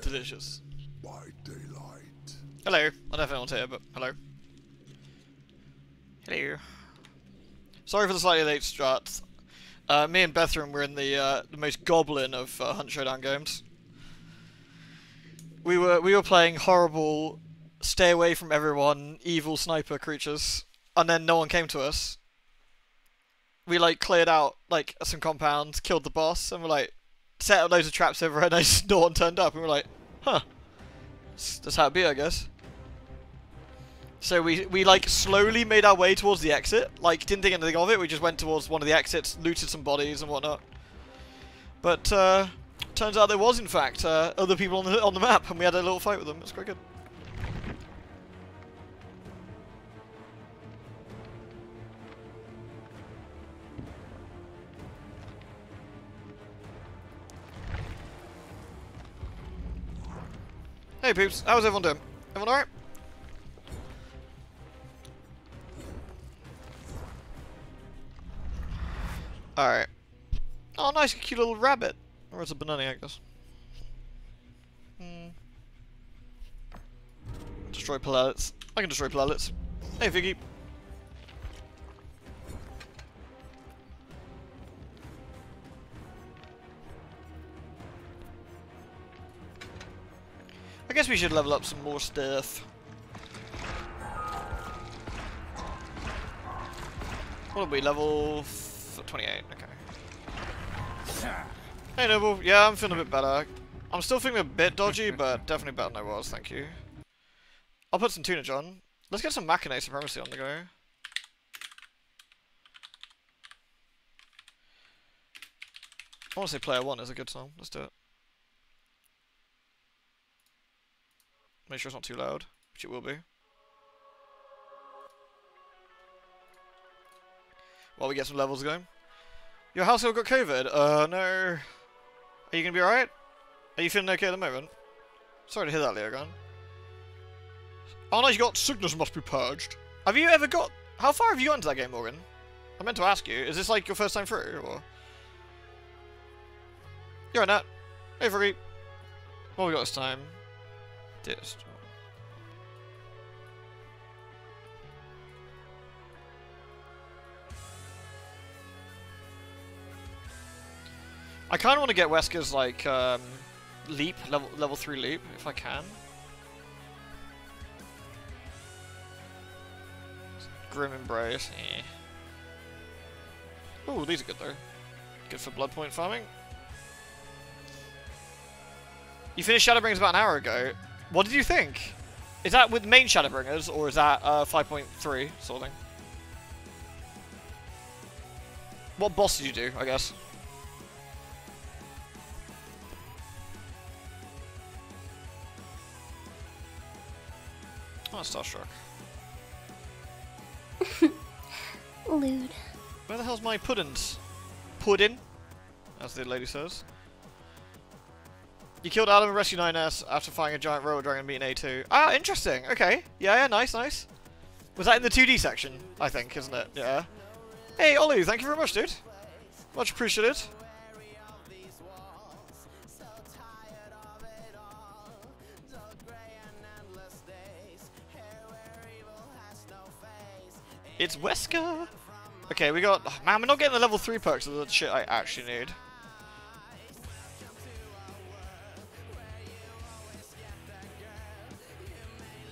Delicious. By daylight. Hello. I don't know if anyone's here, but hello. Hello. Sorry for the slightly late start. Me and Bethram were in the most goblin of Hunt Showdown games. We were playing horrible, stay away from everyone, evil sniper creatures, and then no one came to us. We like cleared out like some compounds, killed the boss, and we're like set up loads of traps everywhere, and just no one turned up, and we're like, huh, that's how it be, I guess. So we like slowly made our way towards the exit, like didn't think anything of it. We just went towards one of the exits, looted some bodies and whatnot. But turns out there was in fact other people on the map, and we had a little fight with them. It's quite good. Hey peeps, how's everyone doing? Everyone alright? Alright. Oh nice, cute little rabbit. Or it's a banana, I guess. Destroy pallets. I can destroy pallets. Hey Figgy. I guess we should level up some more stuff. What are we, level 28, okay. Hey Noble, yeah, I'm feeling a bit better. I'm still feeling a bit dodgy, but definitely better than I was, thank you. I'll put some tunage on. Let's get some Machinate Supremacy on the go. I want to say Player 1 is a good song, let's do it. Make sure it's not too loud, which it will be. While we get some levels going. Your household got COVID? No. Are you gonna be alright? Are you feeling okay at the moment? Sorry to hear that, Leogan. Oh no, you got sickness must be purged. Have you ever got... How far have you got into that game, Morgan? I meant to ask you. Is this like your first time through, or... You're in that. Hey, Froggy. What have we got this time? Dist. I kind of want to get Wesker's like leap, level 3 leap, if I can. Grim Embrace. Ooh, these are good though. Good for blood point farming. You finished Shadowbringers about an hour ago. What did you think? Is that with main Shadowbringers, or is that 5.3 sort of thing? What boss did you do, I guess? Oh, Starstruck. Lewd. Where the hell's my puddins? Puddin? As the lady says. You killed Adam and rescued 9S after fighting a giant robot dragon and beating A2. Ah, interesting. Okay. Yeah, nice, nice. Was that in the 2D section, I think, isn't it? Yeah. Hey, Olu, thank you very much, dude. Much appreciated. It's Wesker! Okay, we got... Oh, man, we're not getting the level 3 perks of the shit I actually need.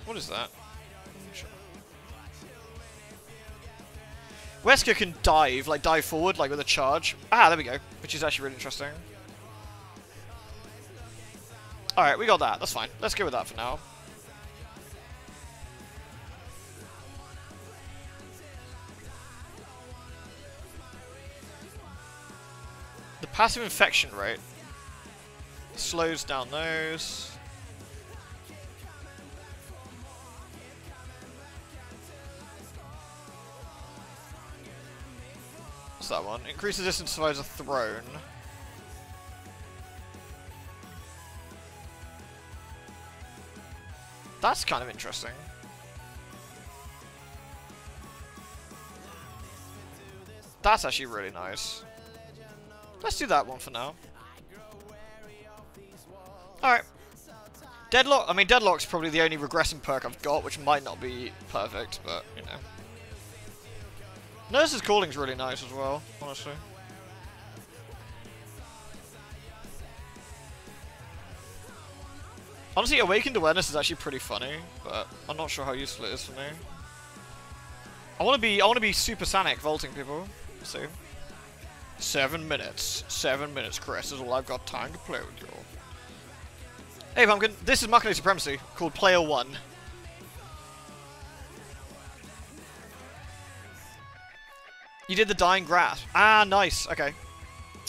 What is that? Wesker can dive, like dive forward, like with a charge. Ah, there we go. Which is actually really interesting. Alright, we got that. That's fine. Let's go with that for now. The passive infection rate slows down those. What's that one? Increase the distance survives a thrown. That's kind of interesting. That's actually really nice. Let's do that one for now. Alright. Deadlock. I mean, Deadlock's probably the only regressing perk I've got, which might not be perfect, but you know. Nurse's Calling's really nice as well, honestly. Honestly, Awakened Awareness is actually pretty funny, but I'm not sure how useful it is for me. I want to be super Sanic vaulting people. Let's see. 7 minutes. 7 minutes, Chris, is all I've got time to play with you. Hey, Pumpkin. This is Makane Supremacy, called Player 1. You did the Dying Grass. Ah, nice. Okay.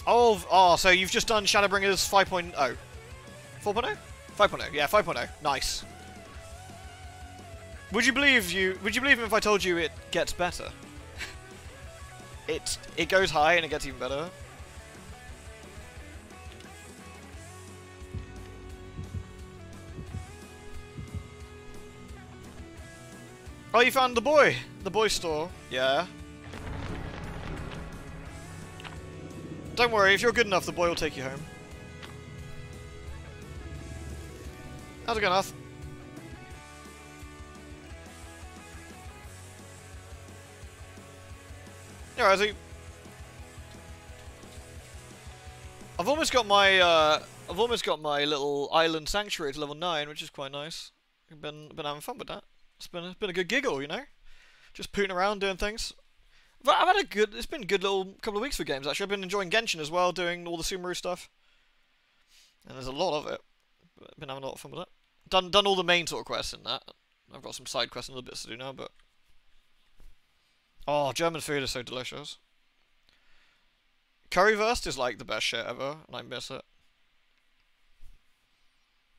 Oh, so you've just done Shadowbringers 5.0. 4.0? 5.0. Yeah, 5.0. Nice. Would you believe me if I told you it gets better? It goes high and it gets even better. Oh, you found the boy store. Yeah. Don't worry, if you're good enough, the boy will take you home. How's it going, Arth? Yeah, Razzie. I've almost got my little island sanctuary to level 9, which is quite nice. I've been having fun with that. It's been a good giggle, you know. Just pooting around doing things. But it's been a good little couple of weeks for games actually. I've been enjoying Genshin as well, doing all the Sumeru stuff. And there's a lot of it. I've been having a lot of fun with that. Done all the main sort of quests in that. I've got some side quests and little bits to do now, but oh, German food is so delicious. Currywurst is like the best shit ever, and I miss it.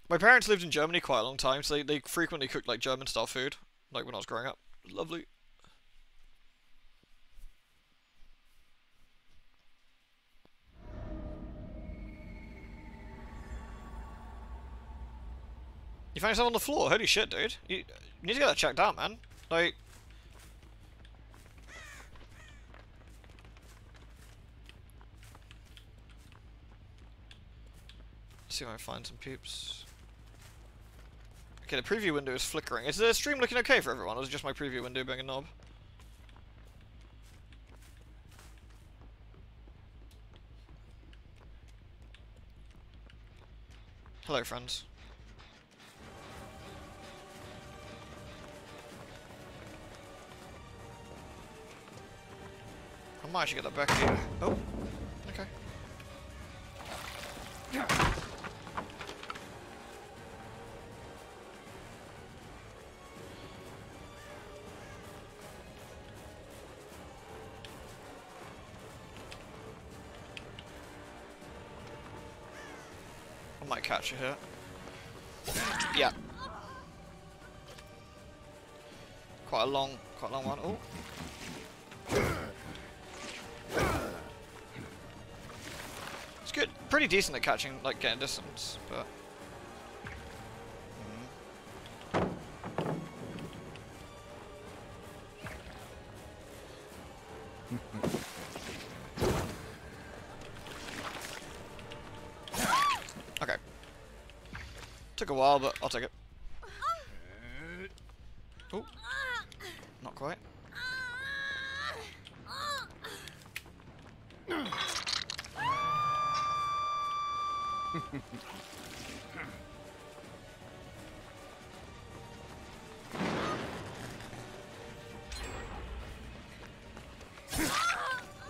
My parents lived in Germany quite a long time, so they frequently cooked like German style food, like when I was growing up. It was lovely. You found yourself on the floor? Holy shit, dude. You need to get that checked out, man. Like, let's see if I can find some peeps. Okay, the preview window is flickering. Is the stream looking okay for everyone, or is it just my preview window being a knob? Hello, friends. I might actually get that back here. Oh, okay. I might catch you here. Yeah. Quite a long one. Oh. It's good. Pretty decent at catching, like, getting distance, but okay. Took a while, but I'll take it. Oh. Not quite.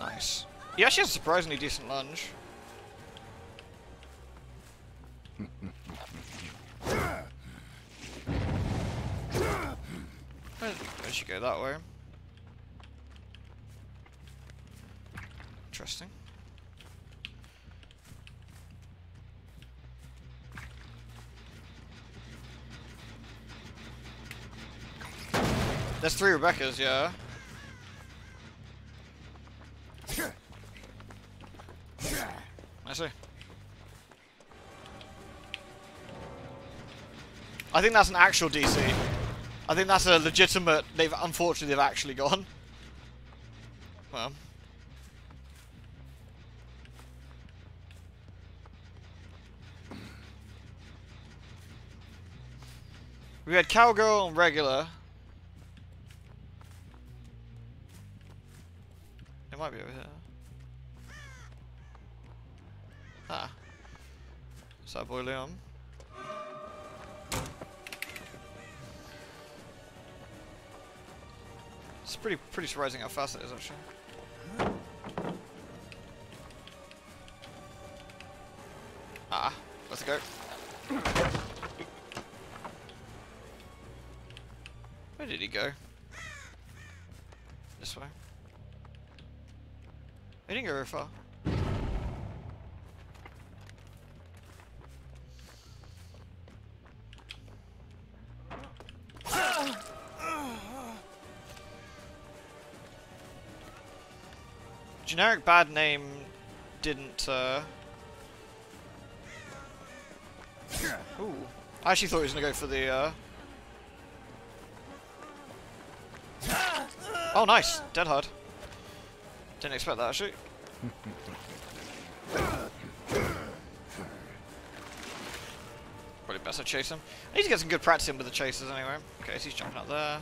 Nice. He actually has a surprisingly decent lunge. I should go that way. Interesting. There's 3 Rebeccas, yeah. I see. I think that's an actual DC. I think that's a legitimate. Unfortunately they've actually gone. Well. We had Cowgirl and Regular. It might be over here. Ah. Is that boy Leon? It's pretty surprising how fast it is, actually. Ah, let's go. Where did he go? This way. He didn't go very far. Generic bad name didn't, Ooh. I actually thought he was gonna go for the, Oh, nice! Dead hard. Didn't expect that, actually. Probably best I chase him. I need to get some good practice in with the chasers anyway. Okay, so he's jumping up there.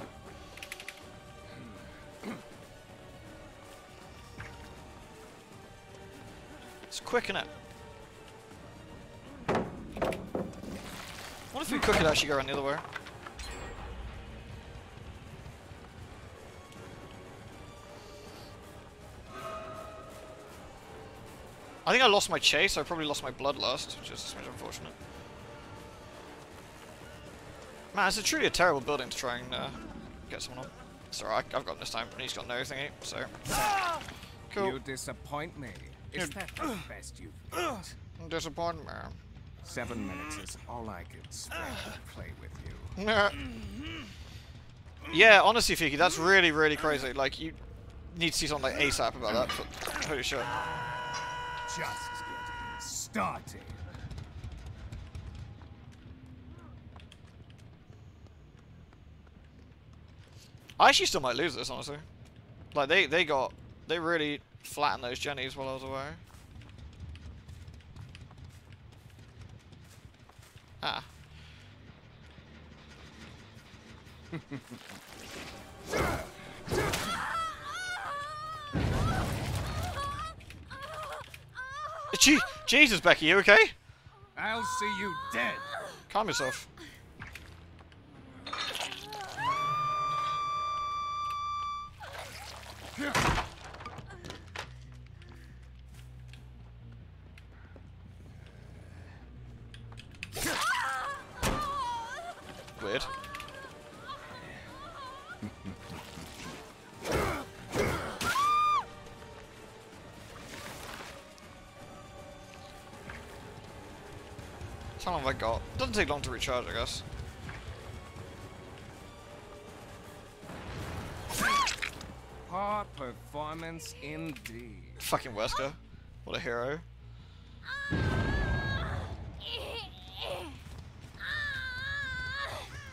It's quick, innit? What if we could actually go around the other way? I think I lost my chase, so I probably lost my bloodlust, which is unfortunate. Man, it's truly a terrible building to try and get someone on. It's alright, I've got this time, and he's got no thingy, so... Cool. You disappoint me. Is that the best you've got? Disappoint me. 7 minutes is all I can spare to play with you. Yeah, honestly, Fiki, that's really, really crazy. Like, you need to see something like ASAP about that, but holy shit. Just getting started. I actually still might lose this, honestly. Like, they really flattened those Jennies while I was away. Ah. Jesus, Becky, you okay? I'll see you dead. Calm yourself. Weird. How long have I got? Doesn't take long to recharge, I guess. Poor performance indeed. Fucking Wesker. What a hero.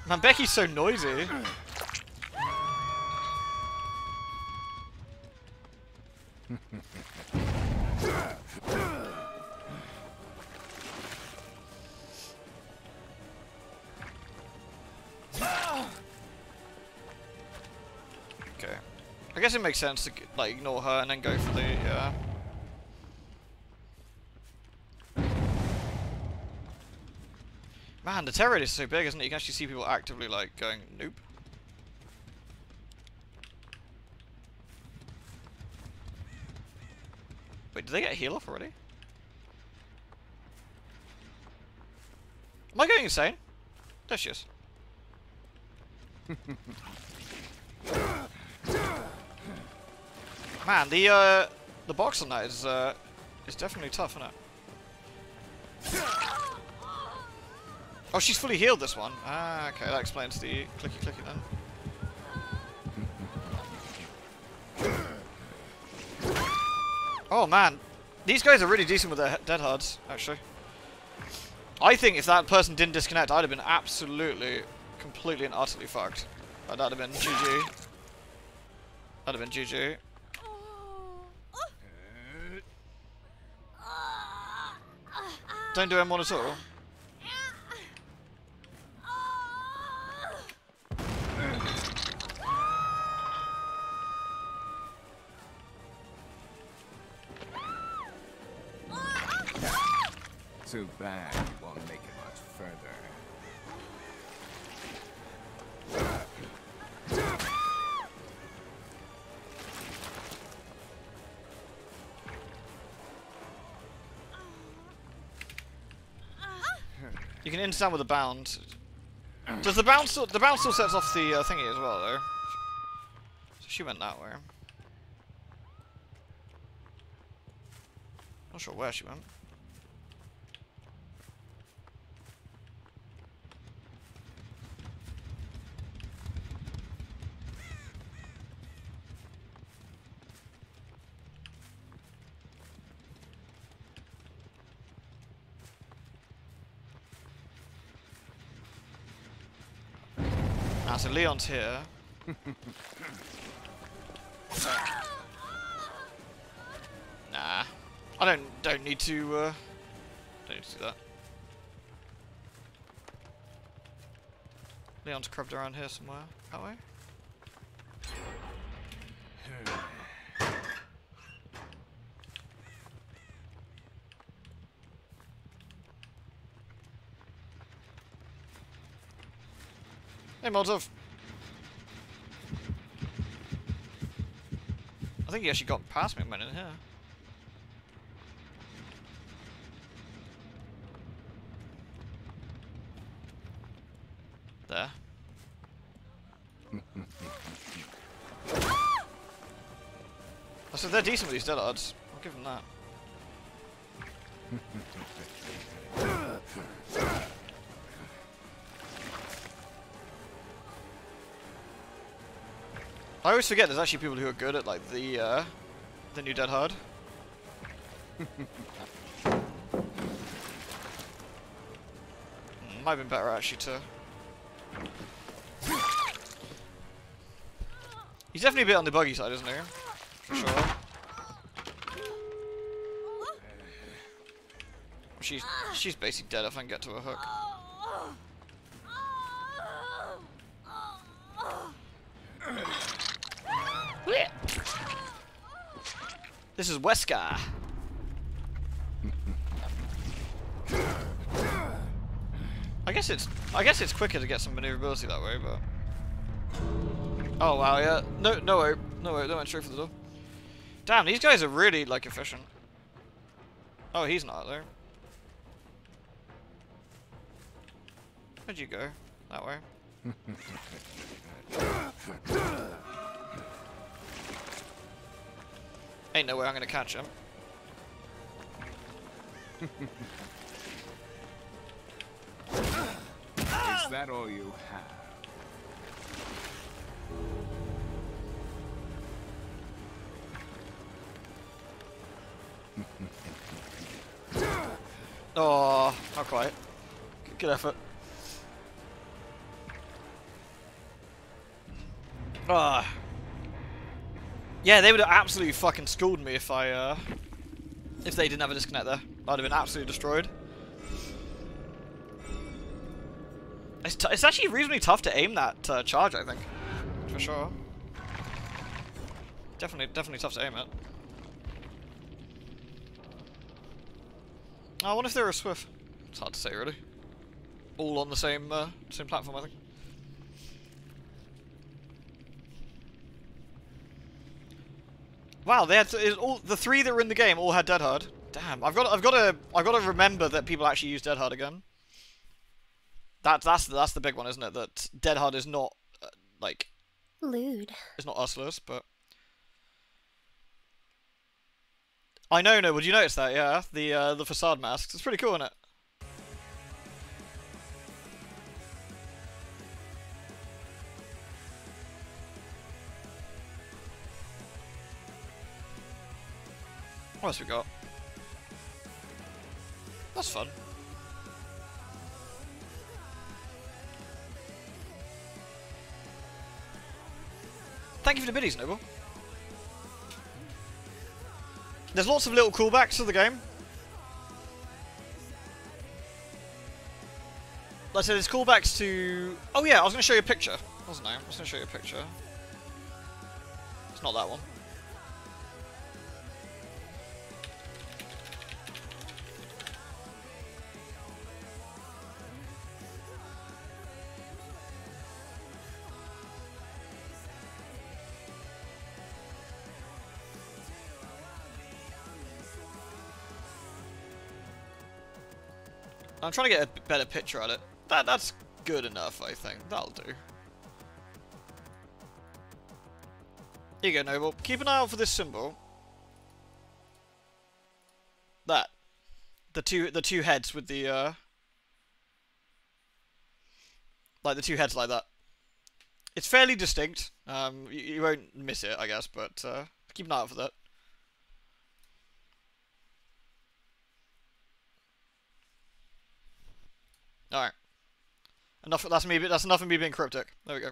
Man, Becky's so noisy. Okay. I guess it makes sense to like ignore her and then go for the Man, the terror rate is so big, isn't it? You can actually see people actively like going nope. Wait, did they get a heal off already? Am I going insane? There she is. Man, the box on that is definitely tough, isn't it? Oh, she's fully healed this one. Ah, okay, that explains the clicky then. Oh man, these guys are really decent with their dead hards, actually. I think if that person didn't disconnect, I'd have been absolutely, completely and utterly fucked. Like, that'd have been GG. That'd have been GG. Don't do M1 at all. Too bad you won't make it much further. You can instant with a bound. Does the bound still sets off the thingy as well though? So she went that way. Not sure where she went. Ah, so Leon's here. Nah, I don't need to. Don't need to do that. Leon's crept around here somewhere. That way. Hey, Molotov. I think he actually got past me a minute here. There. I said they're decent with these dead odds. I'll give them that. I always forget there's actually people who are good at like the new Dead Hard. Might have been better actually to. He's definitely a bit on the buggy side, isn't he? For sure. She's basically dead if I can get to her hook. This is Wesker. I guess it's quicker to get some maneuverability that way, but. Oh wow, yeah. No way, they went straight for the door. Damn, these guys are really like efficient. Oh, he's not there. Where'd you go? That way. Ain't no way I'm gonna catch him. Is that all you have? Oh, not quite. Good effort. Ah. Yeah, they would have absolutely fucking schooled me if if they didn't have a disconnect there. I'd have been absolutely destroyed. It's actually reasonably tough to aim that charge, I think, for sure. Definitely tough to aim it. Oh, I wonder if they're a Swift. It's hard to say, really. All on the same platform, I think. Wow, they had all the three that were in the game all had Dead Hard. Damn, I've got to remember that people actually use Dead Hard again. That's the big one, isn't it? That Dead Hard is not like Lewd. It's not useless, but I know. No, would you notice that? Yeah, the facade masks. It's pretty cool, isn't it? What else we got? That's fun. Thank you for the biddies, Noble. There's lots of little callbacks to the game. Like I said, there's callbacks to... Oh yeah, I was going to show you a picture, wasn't I? I was going to show you a picture. It's not that one. I'm trying to get a better picture at it. That's good enough, I think. That'll do. Here you go, Noble. Keep an eye out for this symbol. That. The two heads with the like the two heads like that. It's fairly distinct. You won't miss it, I guess, but keep an eye out for that. All right. Enough. That's me. That's enough of me being cryptic. There we go.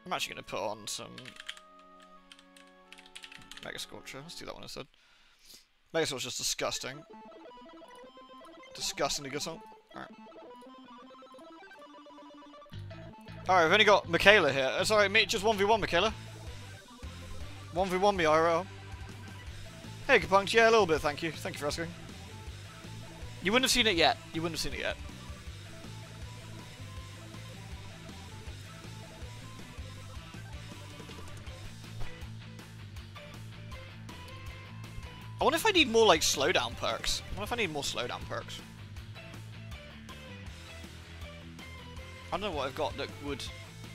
I'm actually going to put on some Mega Scorcher. Let's do that one instead. Mega Scorcher's just disgusting. Disgustingly good song. Alright. Alright, we've only got Michaela here. Sorry, mate, just 1v1 Michaela. 1v1 me IRL. Hey, Kapunks. Yeah, a little bit, thank you. Thank you for asking. You wouldn't have seen it yet. You wouldn't have seen it yet. I wonder if I need more, like, slowdown perks. I wonder if I need more slowdown perks. I don't know what I've got that would...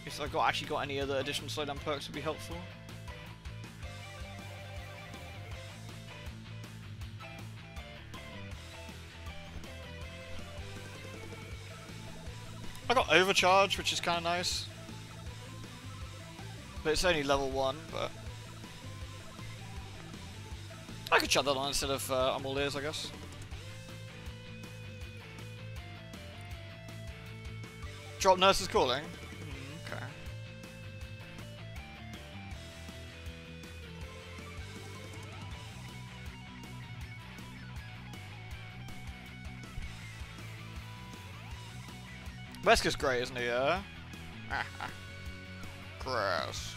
If I've actually got any other additional slowdown perks would be helpful. I got Overcharge, which is kind of nice. But it's only level 1, but... I could shut that on instead of I'm all ears, I guess. Drop Nurse's Calling? Okay. Wesker's great, isn't he? Yeah? Gross.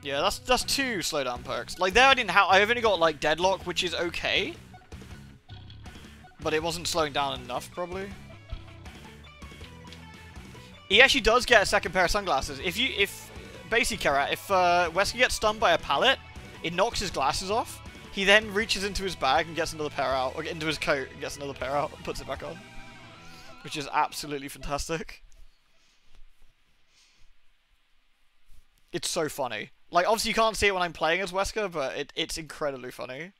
Yeah, that's 2 slowdown perks. Like there, I've only got like Deadlock, which is okay, but it wasn't slowing down enough, probably. He actually does get a second pair of sunglasses. If basically, Karat, if Wesker gets stunned by a pallet, it knocks his glasses off. He then reaches into his bag and gets another pair out, or into his coat and gets another pair out and puts it back on, which is absolutely fantastic. It's so funny. Like, obviously you can't see it when I'm playing as Wesker, but it's incredibly funny.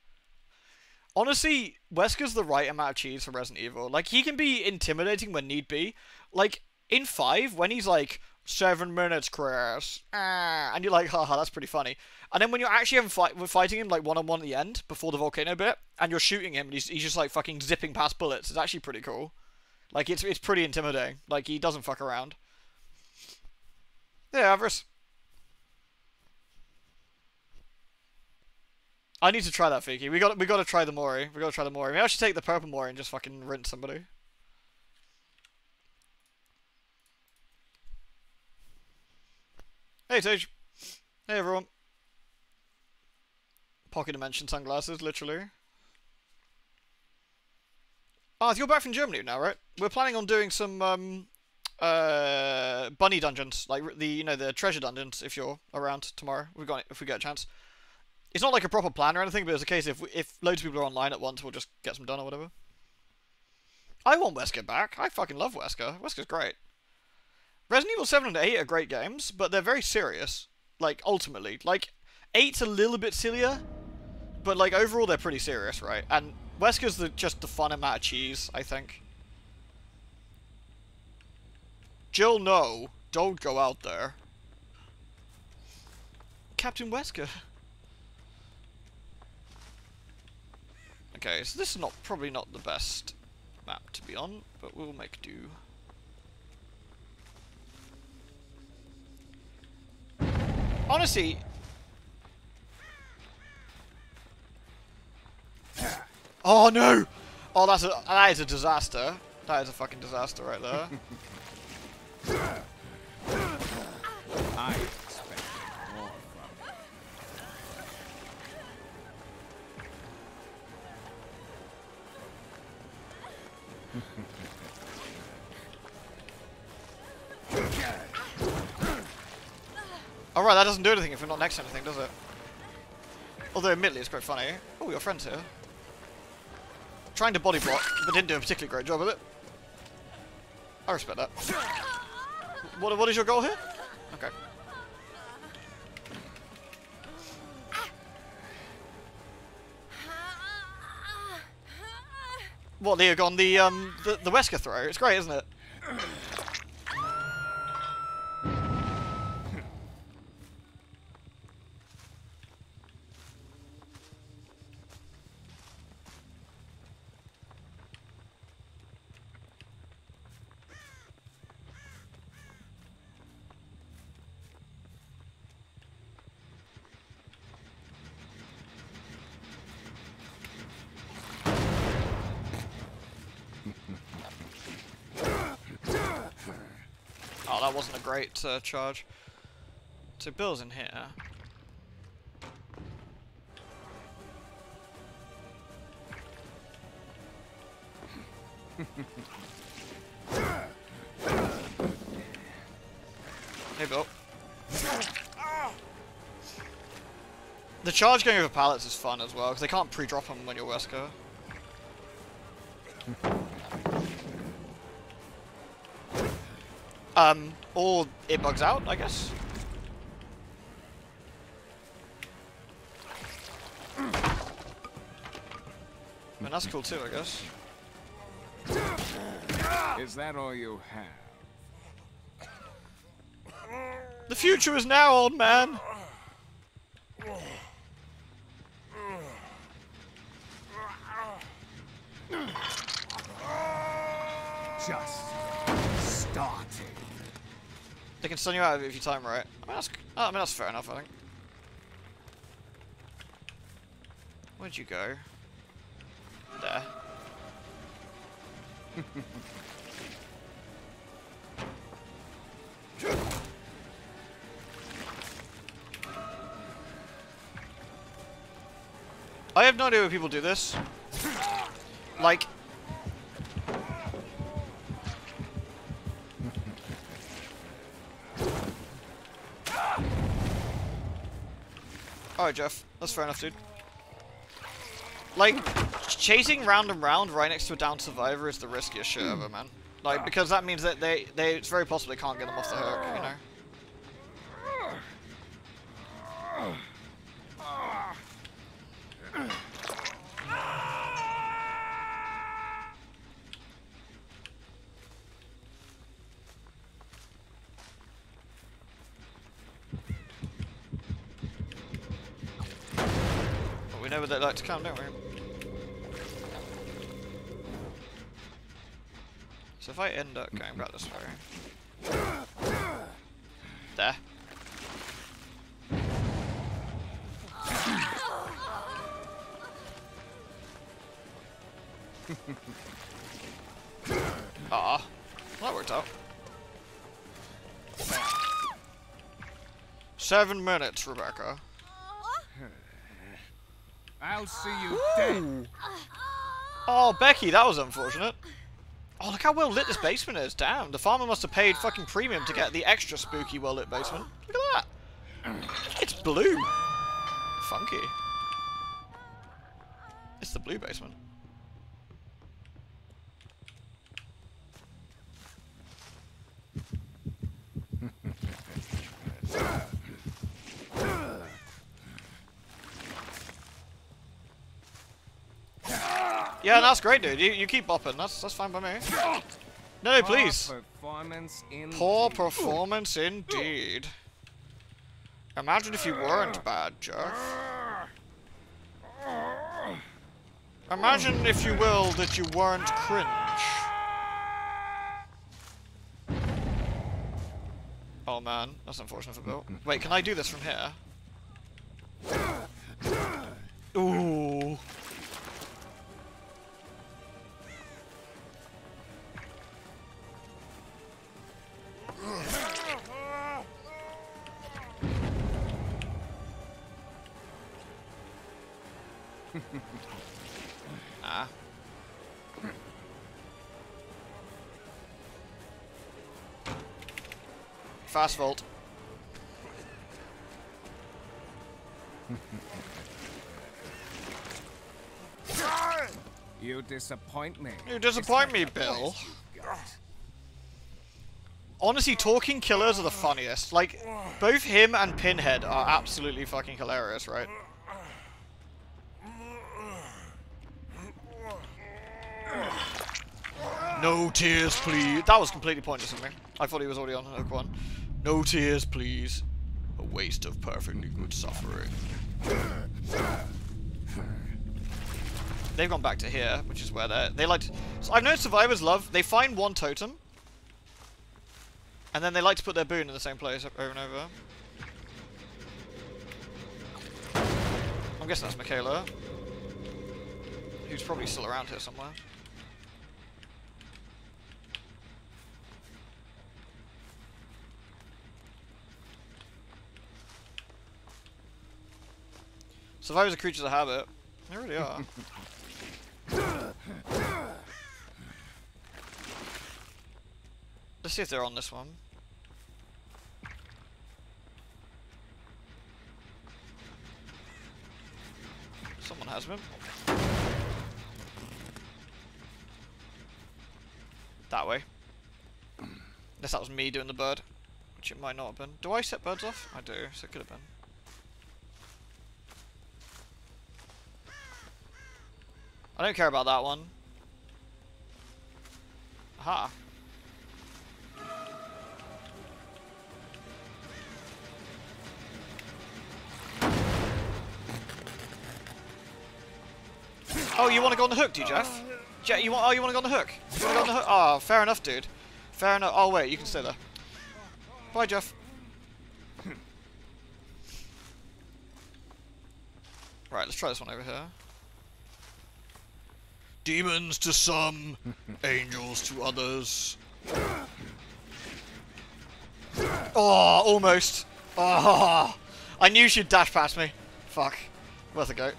Honestly, Wesker's the right amount of cheese for Resident Evil. Like, he can be intimidating when need be. Like, in 5, when he's like, 7 minutes, Chris, and you're like, haha, that's pretty funny. And then when you're actually fighting him, like, one-on-one at the end, before the volcano bit, and you're shooting him, and he's just, like, fucking zipping past bullets, it's actually pretty cool. Like, it's pretty intimidating. Like, he doesn't fuck around. Yeah, Avarice. I need to try that, Fiki. We got to try the Mori. We got to try the Mori. Maybe I should take the purple Mori and just fucking rinse somebody. Hey, Tage. Hey, everyone. Pocket Dimension sunglasses, literally. Ah, you're back from Germany now, right? We're planning on doing some bunny dungeons, like the treasure dungeons. If you're around tomorrow, if we get a chance. It's not like a proper plan or anything, but it's a case if loads of people are online at once, we'll just get some done or whatever. I want Wesker back. I fucking love Wesker. Wesker's great. Resident Evil 7 and 8 are great games, but they're very serious. Like, ultimately. Like, 8's a little bit sillier, but, like, overall they're pretty serious, right? And Wesker's just the fun amount of cheese, I think. Jill, no. Don't go out there. Captain Wesker. Okay, so this is probably not the best map to be on, but we'll make do. Honestly, oh no! Oh, that is a disaster. That is a fucking disaster right there. I expected more from you. Alright, that doesn't do anything if we're not next to anything, does it? Although, admittedly, it's quite funny. Oh, your friend's here. Trying to body block, but didn't do a particularly great job of it. I respect that. What is your goal here? Okay. What, Leogon, the Wesker throw? It's great, isn't it? Oh, that wasn't a great charge. So Bill's in here. Hey, Bill. The charge going over pallets is fun as well, because they can't pre-drop them when you're Wesker. Or it bugs out, I guess. I mean, that's cool too, I guess. Is that all you have? The future is now, old man! Just starting. They can stun you out if you time right. I mean, that's fair enough, I think. Where'd you go? There. I have no idea why people do this. Like... Alright, Jeff. That's fair enough, dude. Like, chasing round and round right next to a downed survivor is the riskiest shit ever, man. Like, because that means that it's very possible they can't get them off the hook, you know? But we know where they like to come, don't we? So if I end up going back this way... There. Ah, that worked out. 7 minutes, Rebecca. I'll see you dead. Oh, Becky, that was unfortunate. Oh, look how well lit this basement is. Damn, the farmer must have paid fucking premium to get the extra spooky well lit basement. Look at that. It's blue. Funky. It's the blue basement. Yeah, that's great, dude. You keep bopping. That's fine by me. No, please. Poor performance indeed. Imagine if you weren't bad, Jeff. Imagine, if you will, that you weren't cringe. Oh man, that's unfortunate for Bill. Wait, can I do this from here? Ooh. Ah. Fast vault. You disappoint me. You disappoint me, Bill. Honestly, talking killers are the funniest. Like, both him and Pinhead are absolutely fucking hilarious, right? No tears, please. That was completely pointless of me. I thought he was already on hook one. No tears, please. A waste of perfectly good suffering. They've gone back to here, which is where they like to... So I've known survivors love... They find one totem, and then they like to put their boon in the same place over and over. I'm guessing that's Michaela, who's probably still around here somewhere. Survivors are creatures of habit. They really are. Let's see if they're on this one. Someone has been. That way. Unless that was me doing the bird. Which it might not have been. Do I set birds off? I do, so it could have been. I don't care about that one. Aha. Oh, you want to go on the hook, do you, Jeff? You want? Oh, you want to go on the hook? You want to go on the hook? Oh, fair enough, dude. Fair enough. Oh wait, you can stay there. Bye, Jeff. Right, let's try this one over here. Demons to some, angels to others. Oh, almost. Oh, I knew she'd dash past me. Fuck. Worth a go.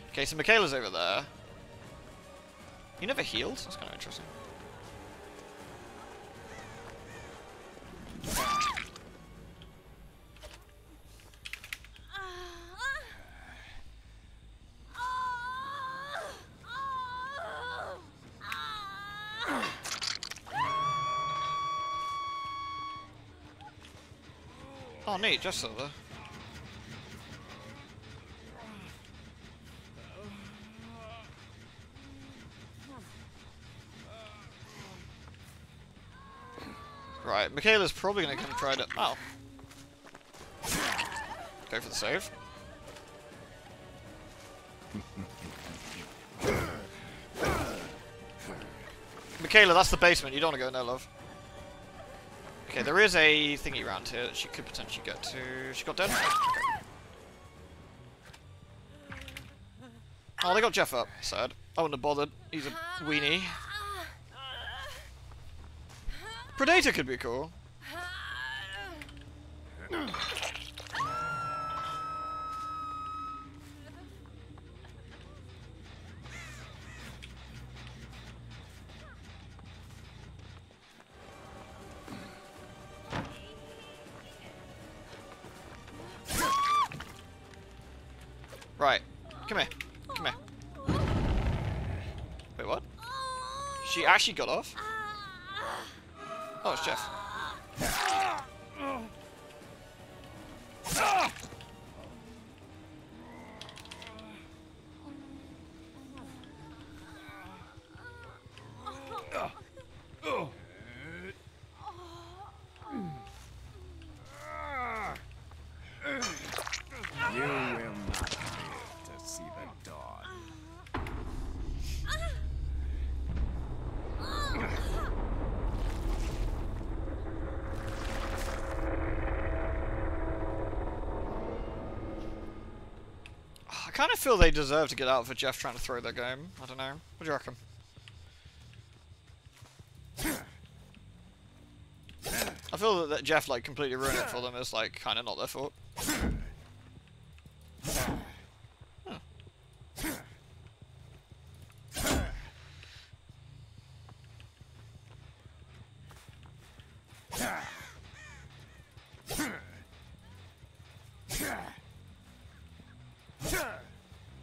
Okay, so Michaela's over there. You never healed? That's kind of interesting. Oh, neat, just so there. Right, Michaela's probably going to come try to... Oh. Go for the save. Michaela, that's the basement. You don't want to go in there, love. Okay, there is a thingy around here that she could potentially get to. She got dead? Okay. Oh, they got Jeff up. Sad. I wouldn't have bothered. He's a weenie. Predator could be cool. Right. Come here. Come here. Wait, what? She actually got off? Oh, it's Jeff. You will not live to see the dawn. I kind of feel they deserve to get out for Jeff trying to throw their game. I don't know. What do you reckon? I feel that Jeff like completely ruined it for them is like kind of not their fault.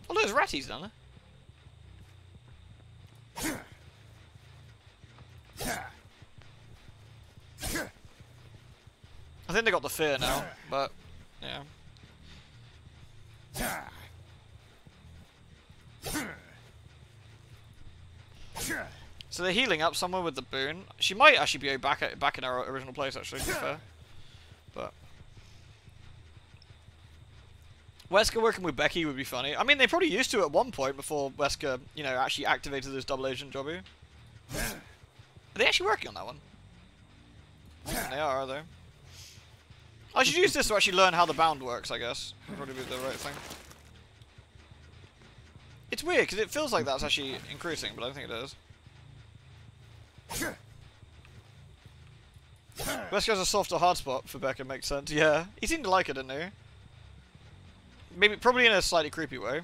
Oh, there's ratties down there. I think they got the fear now, but yeah. So they're healing up somewhere with the boon. She might actually be back in her original place, actually, to be fair. But Wesker working with Becky would be funny. I mean, they probably used to at one point before Wesker, you know, actually activated this double agent jobby. Are they actually working on that one? They are they? I should use this to actually learn how the bound works, I guess. Probably be the right thing. It's weird, because it feels like that's actually increasing, but I don't think it is. Wesker's a softer hard spot for Becca, makes sense. Yeah, he seemed to like it, didn't he? Maybe, probably in a slightly creepy way.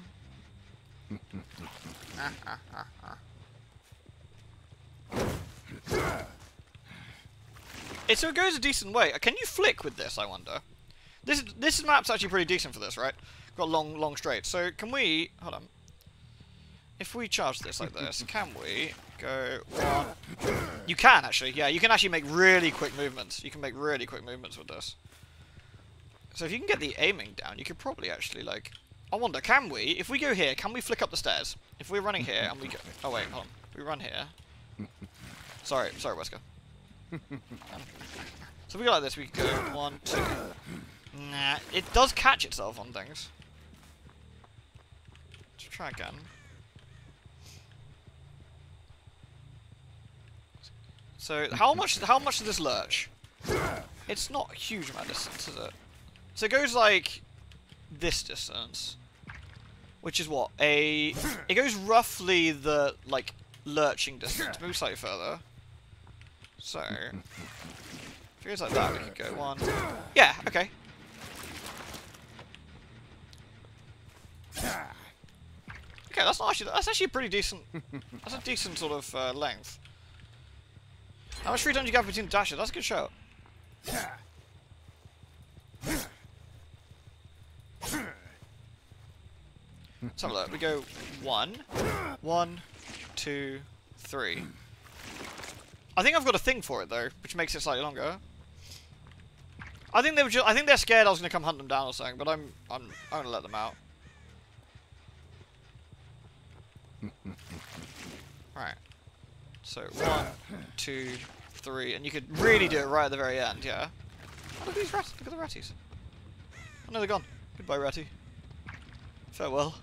So it goes a decent way. Can you flick with this, I wonder? This map's actually pretty decent for this, right? Got long straight. So can we... Hold on. If we charge this like this, can we go one... You can, actually. Yeah, you can actually make really quick movements. You can make really quick movements with this. So if you can get the aiming down, you could probably actually, like... I wonder, can we... If we go here, can we flick up the stairs? If we're running here and we go... Oh, wait, hold on. We run here. Sorry, Wesker. So if we go like this, we can go 1, 2. Nah, it does catch itself on things. Let's try again. So how much does this lurch? It's not a huge amount of distance, is it? So it goes like this distance, which is what it goes roughly the like lurching distance, maybe slightly further. So if it goes like that, we can go 1. Yeah, okay. Okay, that's actually a pretty decent. That's a decent sort of length. How much free time do you have between the dashes? That's a good shout. Let's have a look. We go 1, 2, 3. I think I've got a thing for it though, which makes it slightly longer. I think they're scared I was gonna come hunt them down or something, but I'm gonna let them out. Right. So 1, 2, 3, and you could really do it right at the very end, yeah. Oh, look at these rats! Look at the ratties. Oh no, they're gone. Goodbye, ratty. Farewell.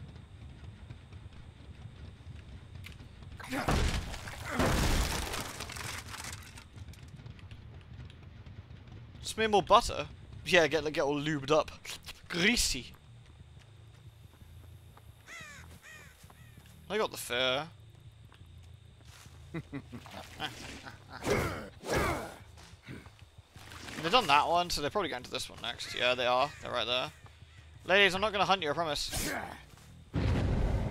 Smear more butter. Yeah, get all lubed up, greasy. I got the fur. They've done that one, so they're probably going to this one next. Yeah, they are. They're right there. Ladies, I'm not going to hunt you, I promise.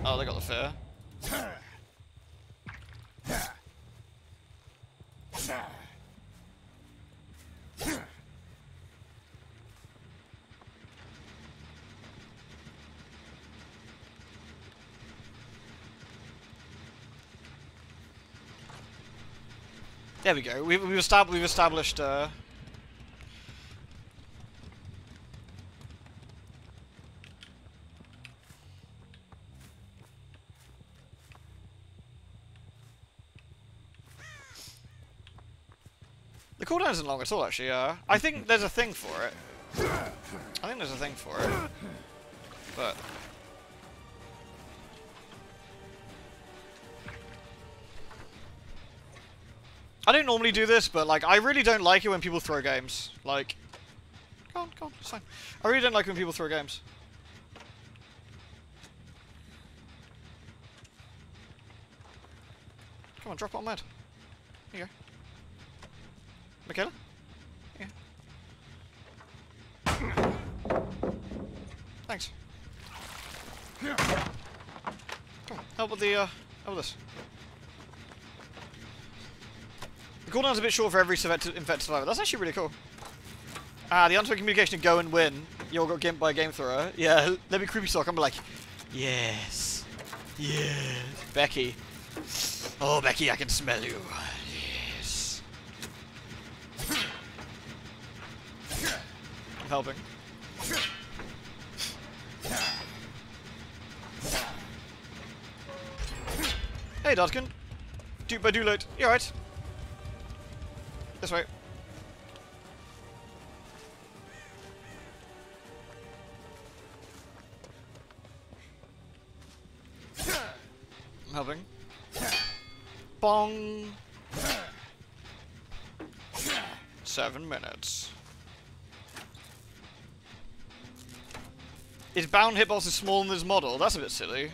Oh, they got the fur. There we go. We've established. The cooldown isn't long at all, actually. I think there's a thing for it. But I don't normally do this, but like I really don't like it when people throw games. Like, go on, it's fine. I really don't like when people throw games. Come on, drop it on Mad. Here you go. Michaela? Here. Thanks. Come on, help with this. The cooldown's a bit short for every infected survivor. That's actually really cool. The unspoken communication to go and win You all got gimped by a game thrower. Yeah, let me creepy sock. I'm like, yes. Yes. Becky. Oh, Becky, I can smell you. Yes. I'm helping. Hey, Dodkin. Dupe by Doolite. You alright? This way. I'm helping. Bong. 7 minutes. His bound hitbox is smaller than his model. That's a bit silly.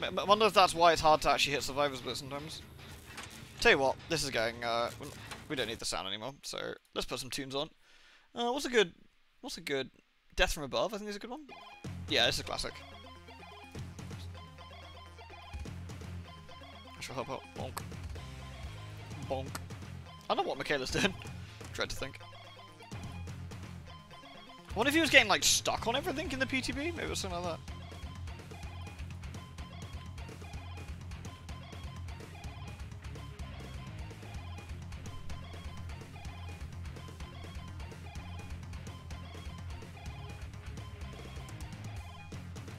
I wonder if that's why it's hard to actually hit survivors with sometimes. Tell you what, this is going. We don't need the sound anymore, so let's put some tunes on. What's a good Death from Above? I think is a good one. Yeah, this is a classic. I shall help out. Bonk. Bonk. I don't know what Michaela's doing. Dread to think. I wonder if he was getting like stuck on everything in the PTB. Maybe it was something like that.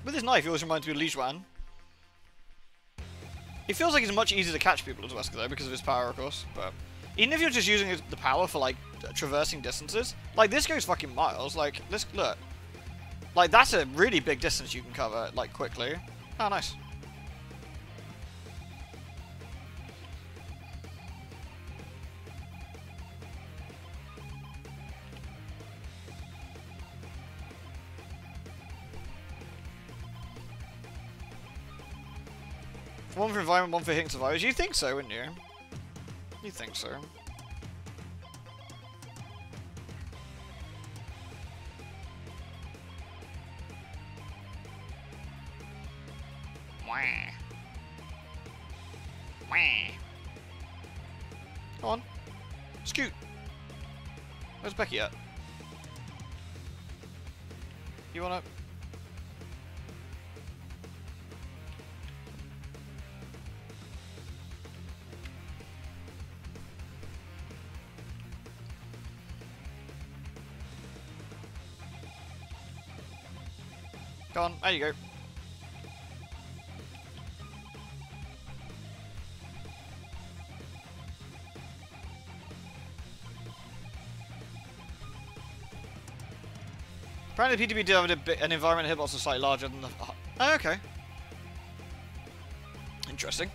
With his knife, he always reminds me of Lijuan. It feels like it's much easier to catch people as Wesker though, because of his power, of course. But even if you're just using the power for like traversing distances, like this goes fucking miles. Like, let's look. Like that's a really big distance you can cover like quickly. Oh, nice. One for environment, one for hitting survivors. You'd think so, wouldn't you? You'd think so. Wah. Wah. Come on. Scoot. Where's Becky at? You wanna... Go on, there you go. Apparently the PTB did have an environment hitbox that's slightly larger than the... Oh, okay. Interesting.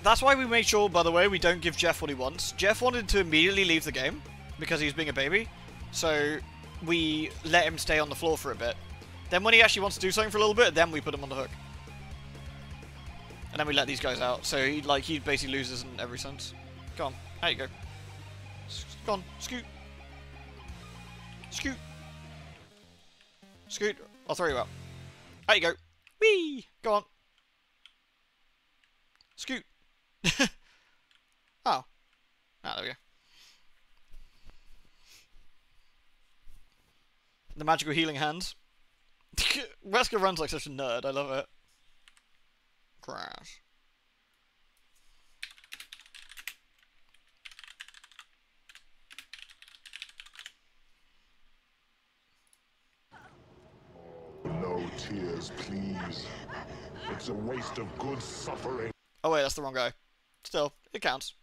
That's why we made sure, by the way, we don't give Jeff what he wants. Jeff wanted to immediately leave the game because he was being a baby. So we let him stay on the floor for a bit. Then when he actually wants to do something for a little bit, then we put him on the hook. And then we let these guys out. So he basically loses in every sense. Go on. There you go. Go on. Scoot. Scoot. Scoot. I'll throw you out. There you go. Whee! Go on. Scoot. Oh. Ah, there we go. The magical healing hands. Wesker runs like such a nerd. I love it. Crash. No tears, please. It's a waste of good suffering. Oh wait, that's the wrong guy. Still, it counts.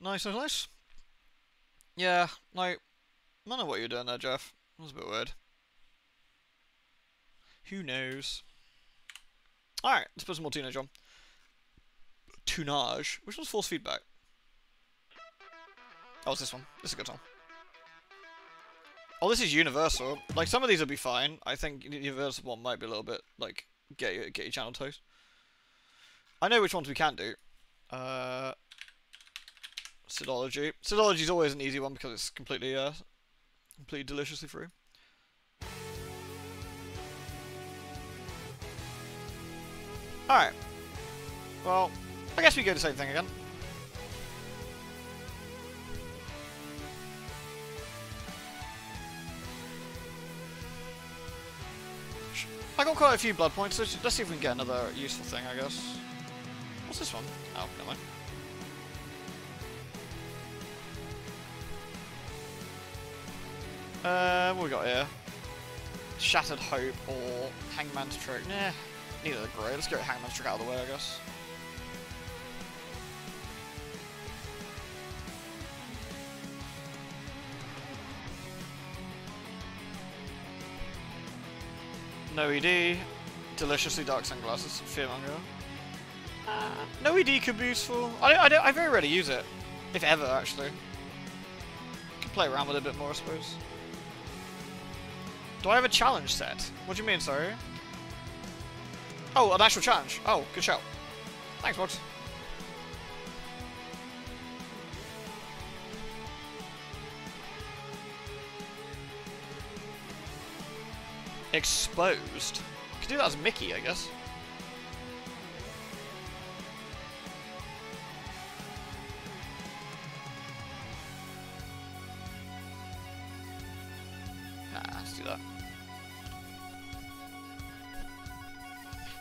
Nice, nice, nice. Yeah, like, I don't know what you're doing there, Jeff. That was a bit weird. Who knows? Alright, let's put some more teenage on. tunage. Which one's force feedback? Oh, it's this one. This is a good one. Oh, this is universal. Like, some of these will be fine. I think the universal one might be a little bit, like, get your channel toast. I know which ones we can do. Sidology. Sidology is always an easy one because it's completely deliciously free. Alright. Well, I guess we go the same thing again. I got quite a few blood points, so let's see if we can get another useful thing, I guess. What's this one? Oh, never mind. What we got here? Shattered Hope or Hangman's Trick? Nah, neither are great. Let's get Hangman's Trick out of the way, I guess. No ED. Deliciously dark sunglasses. Fearmonger. No ED could be useful. I very rarely use it. If ever, actually. Could play around with it a bit more, I suppose. Do I have a challenge set? What do you mean, sorry? Oh, an actual challenge. Oh, good shout. Thanks, Box. Exposed? I could do that as Mickey, I guess. Let's do that.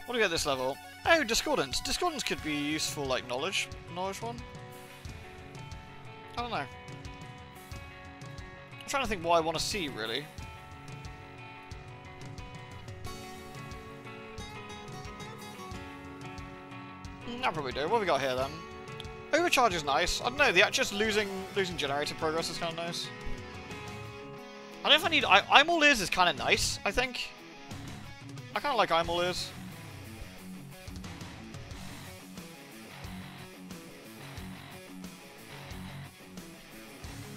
What do we get at this level? Oh, Discordance. Discordance could be useful, like, knowledge one. I don't know. I'm trying to think what I want to see, really. I'll probably do. What have we got here, then? Overcharge is nice. I don't know, just losing generator progress is kind of nice. I don't know if I need... I'm all ears is kind of nice, I think. I kind of like I'm all ears.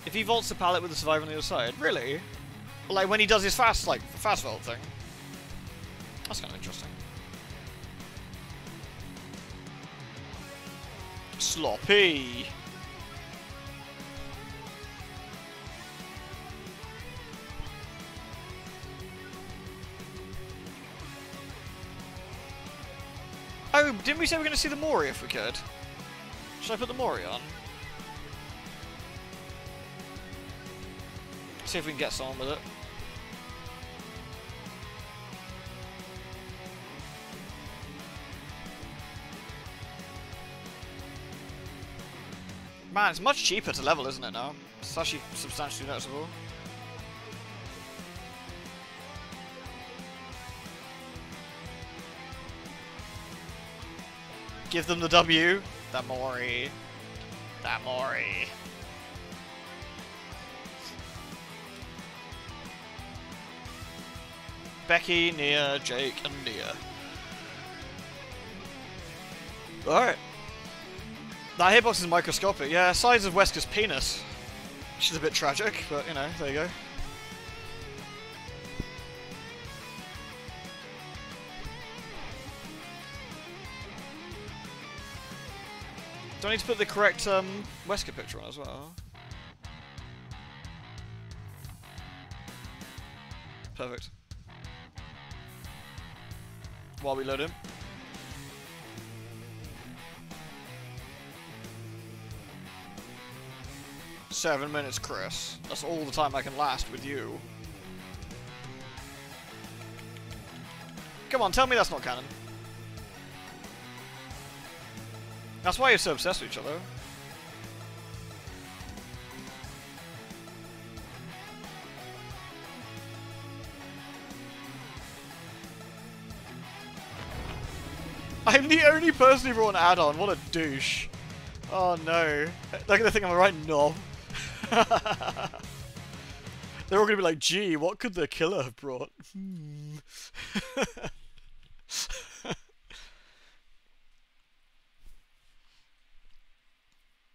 If he vaults the pallet with the survivor on the other side, really? Like when he does his fast vault thing. That's kind of interesting. Sloppy. Oh, didn't we say we were going to see the Mori if we could? Should I put the Mori on? See if we can get someone with it. Man, it's much cheaper to level, isn't it, now? It's actually substantially noticeable. Give them the W. The Mori. The Mori. Becky, Nia, Jake, and Nia. Alright. That hitbox is microscopic. Yeah, size of Wesker's penis. Which is a bit tragic, but you know, there you go. Do I need to put the correct Wesker picture on as well? Perfect. While we load him. "7 minutes, Chris. That's all the time I can last with you." Come on, tell me that's not canon. That's why you're so obsessed with each other. I'm the only person who brought an add-on. What a douche. Oh no. They're gonna think I'm a right knob. They're all gonna be like, gee, what could the killer have brought?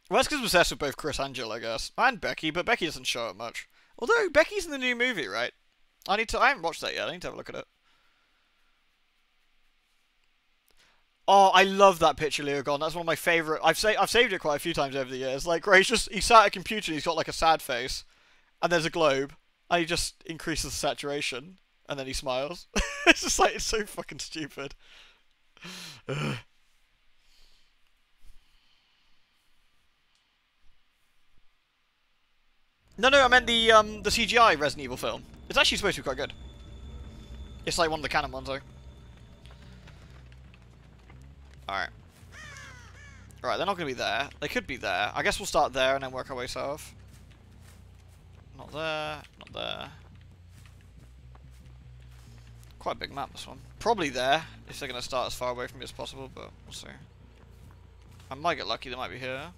Wesker's obsessed with both Chris and Jill, I guess. And Becky, but Becky doesn't show it much. Although, Becky's in the new movie, right? I haven't watched that yet, I need to have a look at it. Oh, I love that picture, Leo Gone. That's one of my favourite. I've saved it quite a few times over the years. Like, where he's sat at a computer and he's got like a sad face, and there's a globe, and he just increases the saturation, and then he smiles. It's just like, it's so fucking stupid. No, I meant the CGI Resident Evil film. It's actually supposed to be quite good. It's like one of the canon ones, though. Alright. Alright, they're not going to be there. They could be there. I guess we'll start there and then work our way south. Not there. Not there. Quite a big map, this one. Probably there, if they're going to start as far away from me as possible, but we'll see. I might get lucky, they might be here.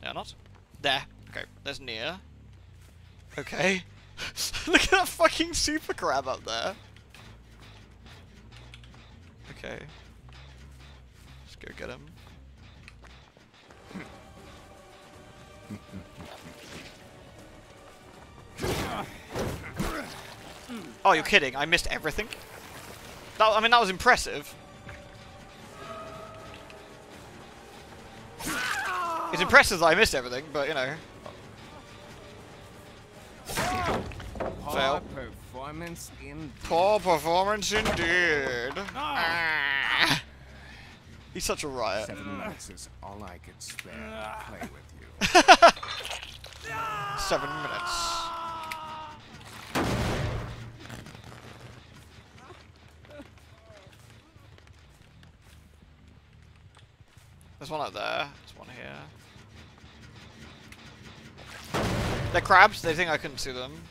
Yeah, not? There. Okay, there's near. Okay. Look at that fucking super crab up there. Okay. Let's go get him. Oh, you're kidding. I missed everything? I mean, that was impressive. It's impressive that I missed everything, but, you know. Fail. Performance indeed. Poor performance indeed. Ah. He's such a riot. 7 minutes is all I could spare to play with you. 7 minutes. There's one out there. There's one here. They're crabs. They think I couldn't see them.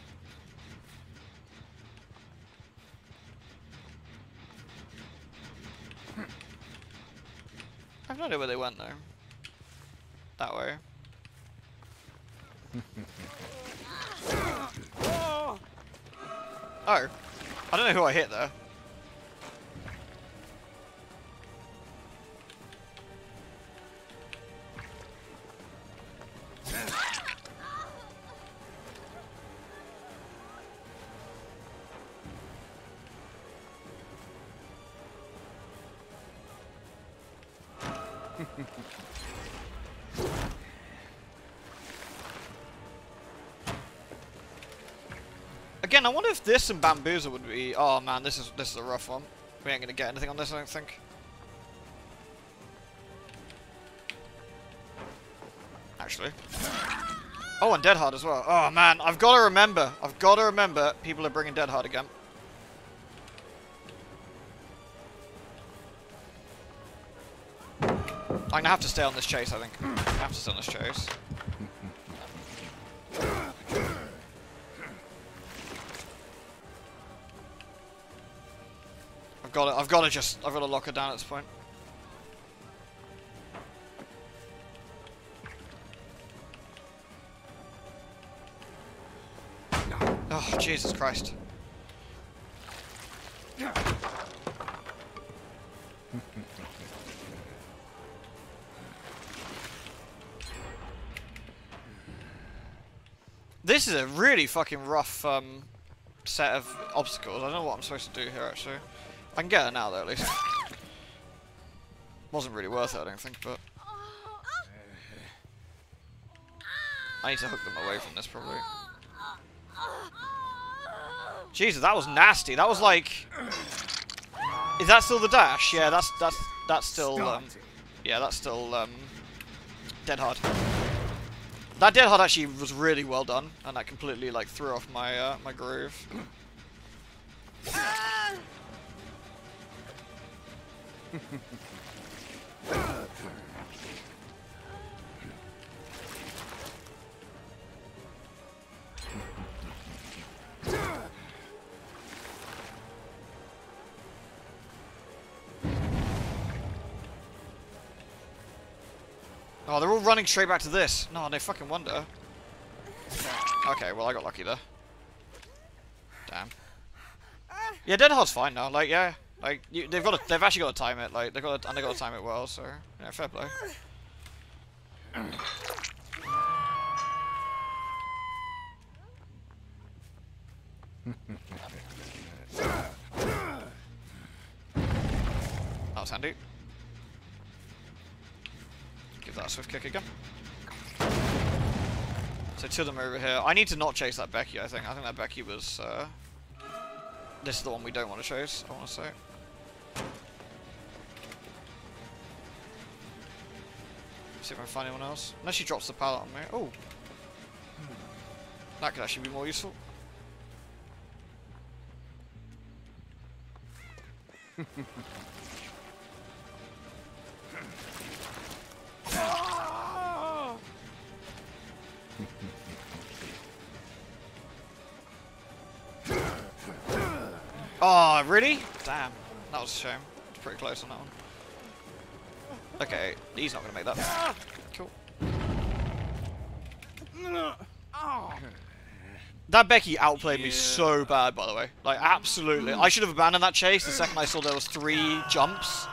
I have no idea where they went though. That way. Oh. I don't know who I hit there. Again, I wonder if this and Bamboozle would be. Oh man, this is a rough one. We ain't gonna get anything on this, I don't think. Actually. Oh, and Dead Hard as well. Oh man, I've got to remember. People are bringing Dead Hard again. I'm gonna have to stay on this chase, I think. I have to stay on this chase. I've got to lock her down at this point. Oh, Jesus Christ. This is a really fucking rough set of obstacles. I don't know what I'm supposed to do here, actually. I can get her now, though, at least. Wasn't really worth it, I don't think, but... I need to hook them away from this, probably. Jesus, that was nasty. That was like... Is that still the dash? Yeah, that's still, yeah, that's still, Dead Hard. That Dead Hard actually was really well done, and that completely, like, threw off my, my groove. Oh, they're all running straight back to this. No, no fucking wonder. Okay, well I got lucky there. Damn. Yeah, Dead Hard's fine now. Like, yeah, like they've actually got to time it. Like, they got to time it well. So, yeah, fair play. That was handy. Give that a swift kick again. So two of them are over here. I need to not chase that Becky, I think. I think that Becky was... this is the one we don't want to chase, I want to say. See if I can find anyone else. Unless she drops the pallet on me. Oh! That could actually be more useful. Oh, really? Damn. That was a shame. It's pretty close on that one. Okay, he's not going to make that. Cool. That Becky outplayed me so bad, by the way. Like, absolutely. I should have abandoned that chase the second I saw there was 3 jumps.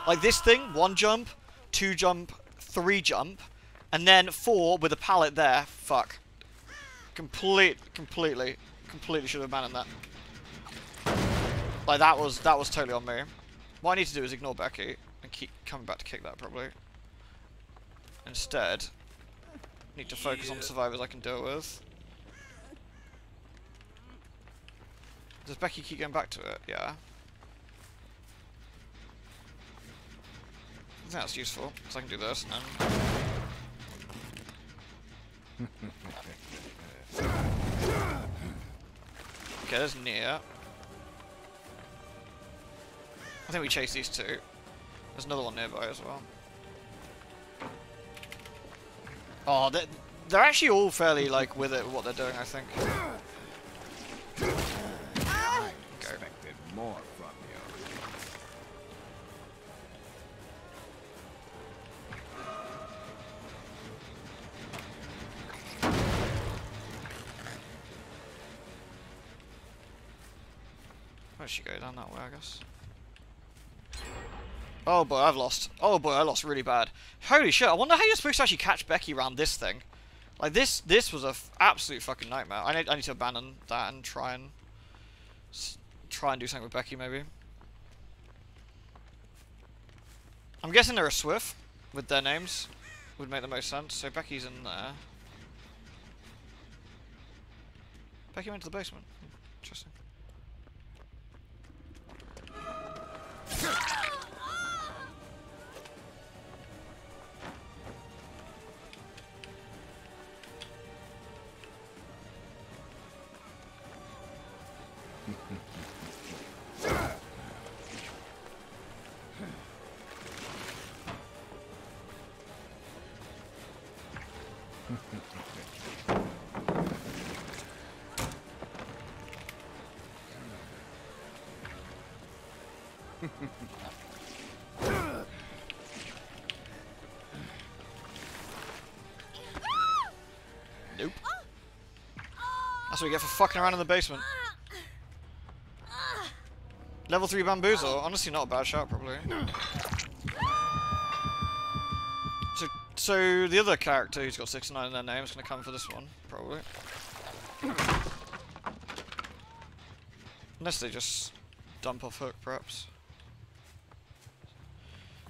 Like, this thing, 1 jump, 2 jump, 3 jump, and then 4 with a pallet there. Fuck. Completely should have abandoned that. Like, that was totally on me. What I need to do is ignore Becky and keep coming back to kick that, probably. Instead, need to focus on the survivors I can deal with. Does Becky keep going back to it? Yeah. I think that's useful, because I can do this and then... Okay, there's Nia. I think we chase these 2. There's another one nearby as well. Oh, they're actually all fairly, like, with it, with what they're doing, I think. I expected more from you. Where'd she go? Down that way, I guess. Oh boy, I've lost. Oh boy, I lost really bad. Holy shit, I wonder how you're supposed to actually catch Becky around this thing. Like, this was a absolute fucking nightmare. I need to abandon that and try and do something with Becky, maybe. I'm guessing they're a Swift with their names. Would make the most sense. So Becky's in there. Becky went to the basement. Interesting. Nope. That's what you get for fucking around in the basement. Level 3 bamboozle. Honestly, not a bad shot, probably. So the other character who's got 69 in their name is going to come for this one, probably. Unless they just dump off hook, perhaps.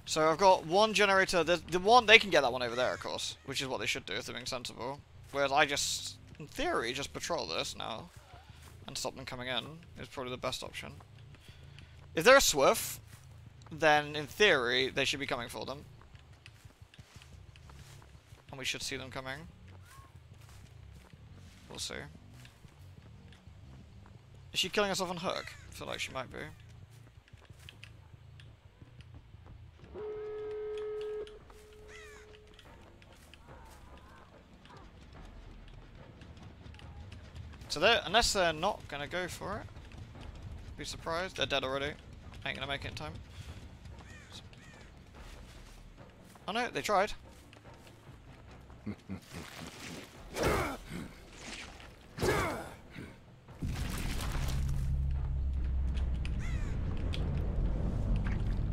So I've got 1 generator. The one they can get that one over there, of course, which is what they should do if they're being sensible. Whereas I just, in theory, just patrol this now and stop them coming in is probably the best option. If they're a Swift, then in theory they should be coming for them, and we should see them coming. We'll see. Is she killing herself on hook? I feel like she might be. So unless they're not gonna go for it, be surprised. They're dead already. Ain't gonna make it in time. Oh no, they tried.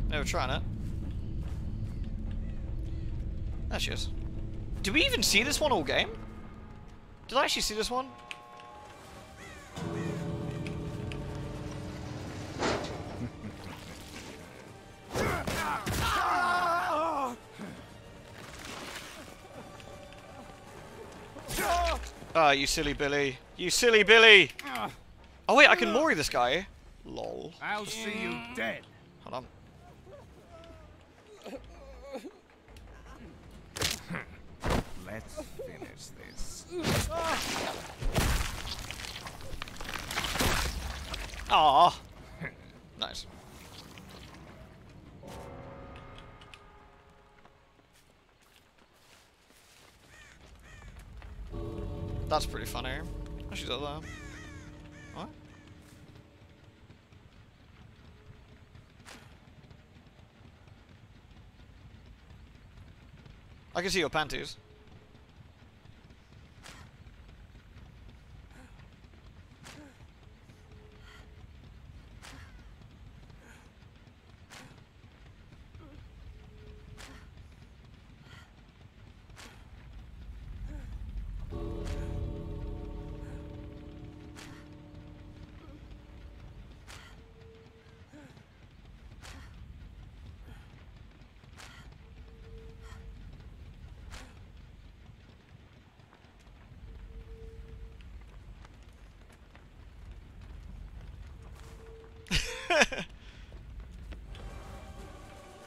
They were trying it. There she is. Did we even see this one all game? Did I actually see this one? Ah, you silly Billy. You silly Billy! Oh wait, I can Mori this guy. Lol. I'll see you dead. Hold on. Let's finish this. Ah, nice. That's pretty funny. Oh, she's up there. What? I can see your panties.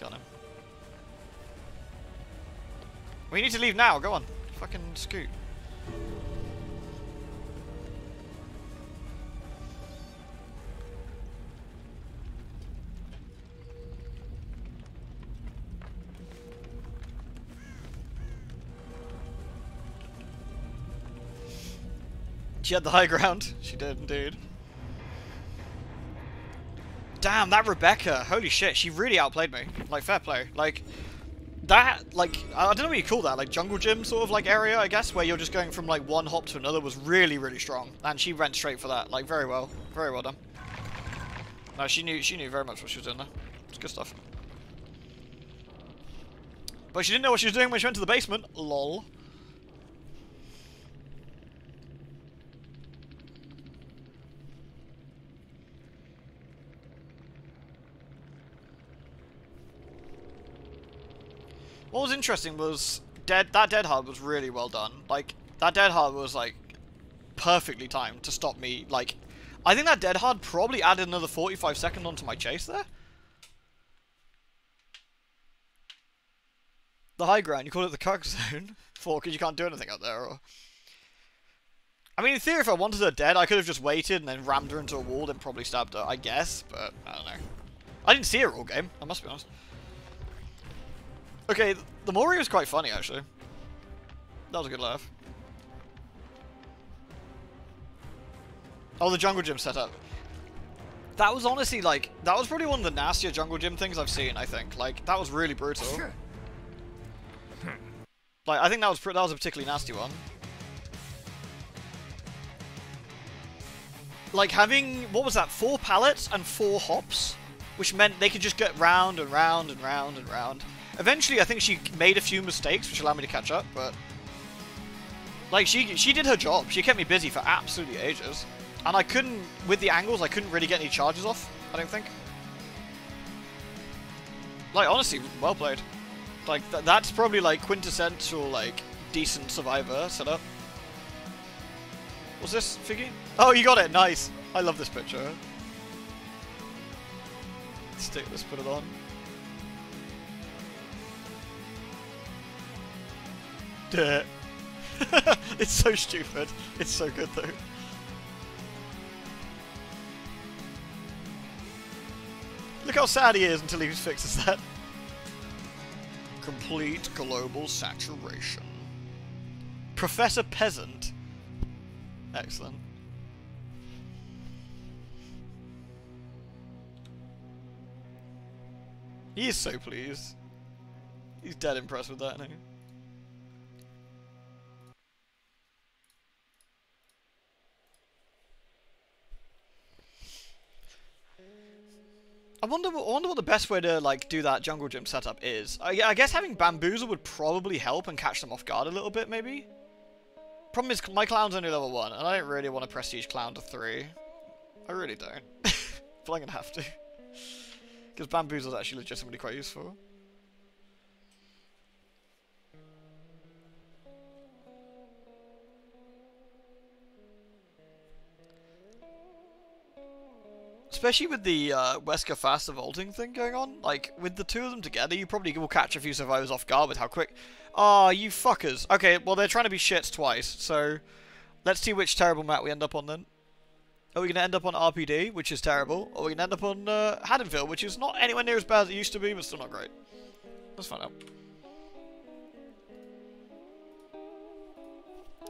Got him. We need to leave now. Go on. Fucking scoot. She had the high ground. She did, indeed. Damn, that Rebecca. Holy shit, she really outplayed me. Like, fair play. Like, that, like, I don't know what you call that. Like, jungle gym sort of, like, area, I guess, where you're just going from, like, one hop to another was really, really strong. And she went straight for that. Like, very well. Very well done. No, she knew very much what she was doing there. It's good stuff. But she didn't know what she was doing when she went to the basement. Lol. What was interesting was that dead hard was really well done. Like, that dead hard was, like, perfectly timed to stop me. Like, I think that dead hard probably added another 45 seconds onto my chase there. The high ground, you call it the cuck zone? Because you can't do anything out there, or... I mean, in theory, if I wanted her dead, I could have just waited and then rammed her into a wall and probably stabbed her, I guess, but I don't know. I didn't see her all game, I must be honest. Okay, the Mori was quite funny, actually. That was a good laugh. Oh, the jungle gym setup. That was honestly, like, that was probably one of the nastier jungle gym things I've seen, I think. Like, that was really brutal. Like, I think that was a particularly nasty one. Like, having, what was that, 4 pallets and 4 hops? Which meant they could just get round and round and round and round. Eventually, I think she made a few mistakes, which allowed me to catch up, but... Like, she did her job. She kept me busy for absolutely ages. And I couldn't, with the angles, I couldn't really get any charges off, I don't think. Like, honestly, well played. Like, that's probably, like, quintessential, like, decent survivor setup. What's this, Figgy? Oh, you got it, nice. I love this picture. Let's put it on. Duh. It's so stupid. It's so good though. Look how sad he is until he fixes that. Complete global saturation. Professor Peasant. Excellent. He is so pleased. He's dead impressed with that now. I wonder what the best way to like do that jungle gym setup is. I guess having bamboozle would probably help and catch them off guard a little bit, maybe. Problem is, my clown's only level 1, and I don't really want to prestige clown to 3. I really don't. But I'm gonna have to. Because bamboozle's actually legitimately quite useful. Especially with the Wesker faster vaulting thing going on. Like, with the two of them together, you probably will catch a few survivors off guard with how quick... Oh, you fuckers. Okay, well, they're trying to be shits twice, so... Let's see which terrible map we end up on, then. Are we going to end up on RPD, which is terrible? Or are we going to end up on Haddonfield, which is not anywhere near as bad as it used to be, but still not great. Let's find out.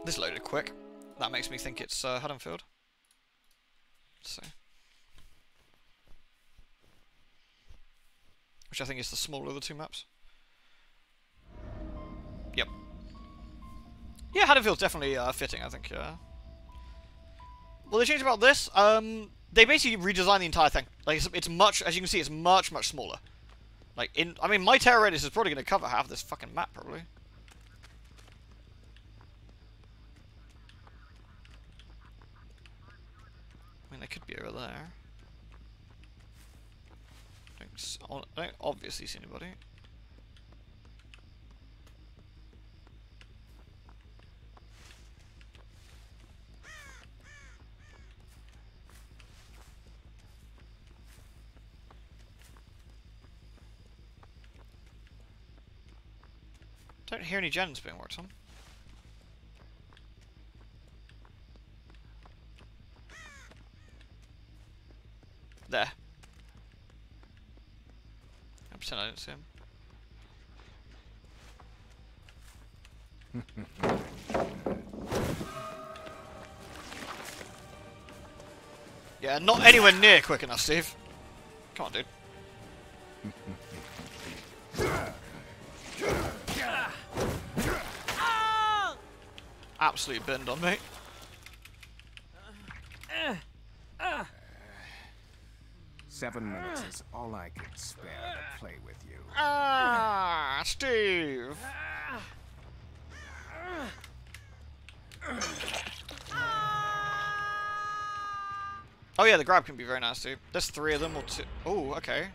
This loaded quick. That makes me think it's Haddonfield. Let's see. Which I think is the smaller of the two maps. Yep. Yeah, Haddonfield's definitely fitting, I think, yeah. Well, they changed about this. They basically redesigned the entire thing. Like, it's much, as you can see, it's much, much smaller. Like, I mean, my Terror Radius is probably going to cover half this fucking map, probably. I mean, they could be over there. I don't obviously see anybody. Don't hear any gens being worked on. There. I pretend I didn't see him. Yeah, not anywhere near quick enough, Steve. Come on, dude. Absolutely binned on me. 7 minutes is all I can spare to play with you. Ah, Steve. Oh yeah, the grab can be very nice too. There's 3 of them or 2. Oh, okay.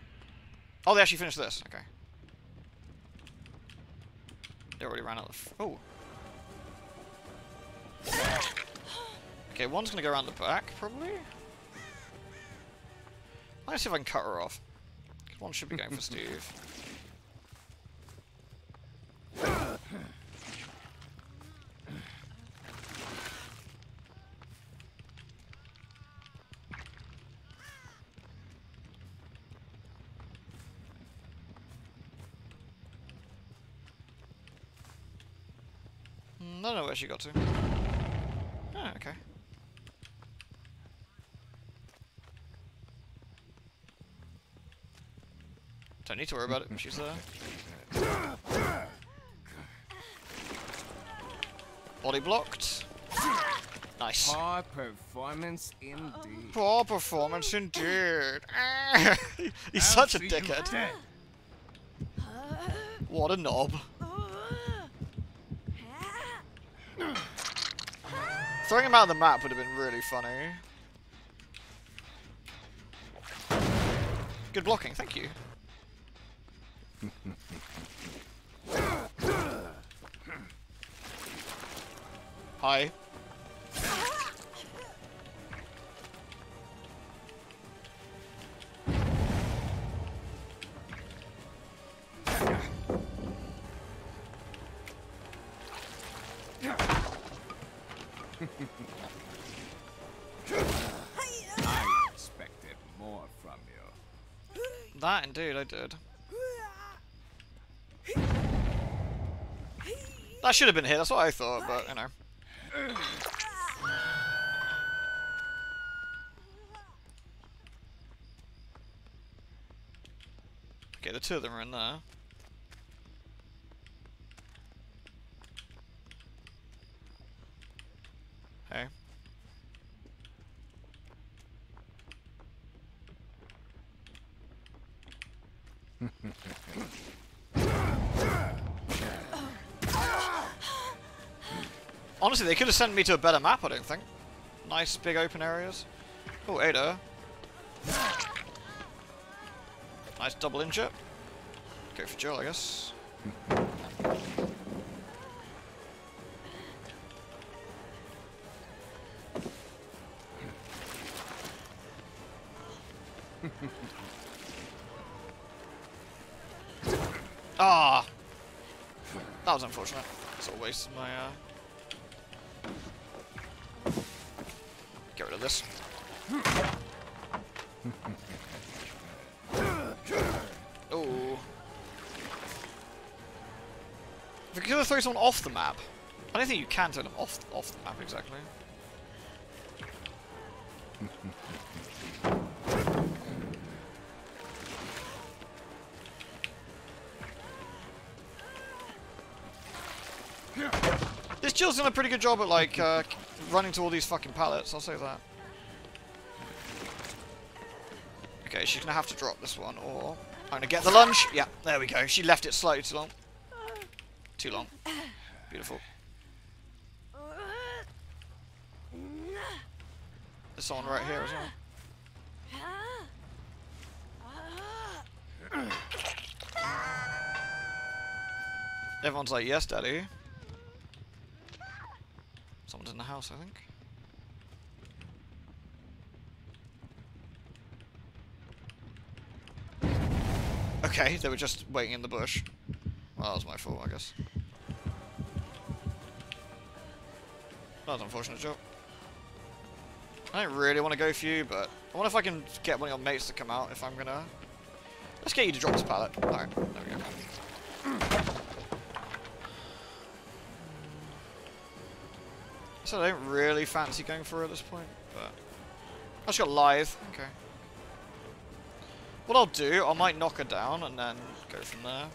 Oh, they actually finished this. Okay. They already ran out of. Oh. Okay, one's gonna go around the back, probably. Let's see if I can cut her off. One should be going for Steve. I don't know where she got to. Oh, okay. Don't need to worry about it. She's there. Body blocked. Nice. Poor performance indeed. Poor performance indeed. He's such a dickhead. What a knob. Throwing him out of the map would have been really funny. Good blocking, thank you. Hi. I expected more from you. That indeed I did. That should have been hit, that's what I thought, but you know. Okay, the 2 of them are in there. Hey. Honestly, they could have sent me to a better map, I don't think. Nice big open areas. Oh, Ada. Nice double injure. Go for Jill, I guess. Ah, that was unfortunate. It's a waste of my. Get rid of this. Oh. If you could throw someone off the map, I don't think you can throw them off the map exactly. This Jill's done a pretty good job at like running to all these fucking pallets. I'll say that. Okay, she's gonna have to drop this one, or I'm gonna get the lunge. Yeah, there we go. She left it slightly too long. Too long. Beautiful. There's someone right here as well. Everyone's like, yes, daddy. Someone's in the house, I think. Okay, they were just waiting in the bush. Well, that was my fault, I guess. That was an unfortunate job. I don't really want to go for you, but I wonder if I can get one of your mates to come out if I'm gonna... Let's get you to drop this pallet. Alright, there we go. So I don't really fancy going for her at this point, but... I just got lithe. Okay. What I'll do, I might knock her down and then go from there.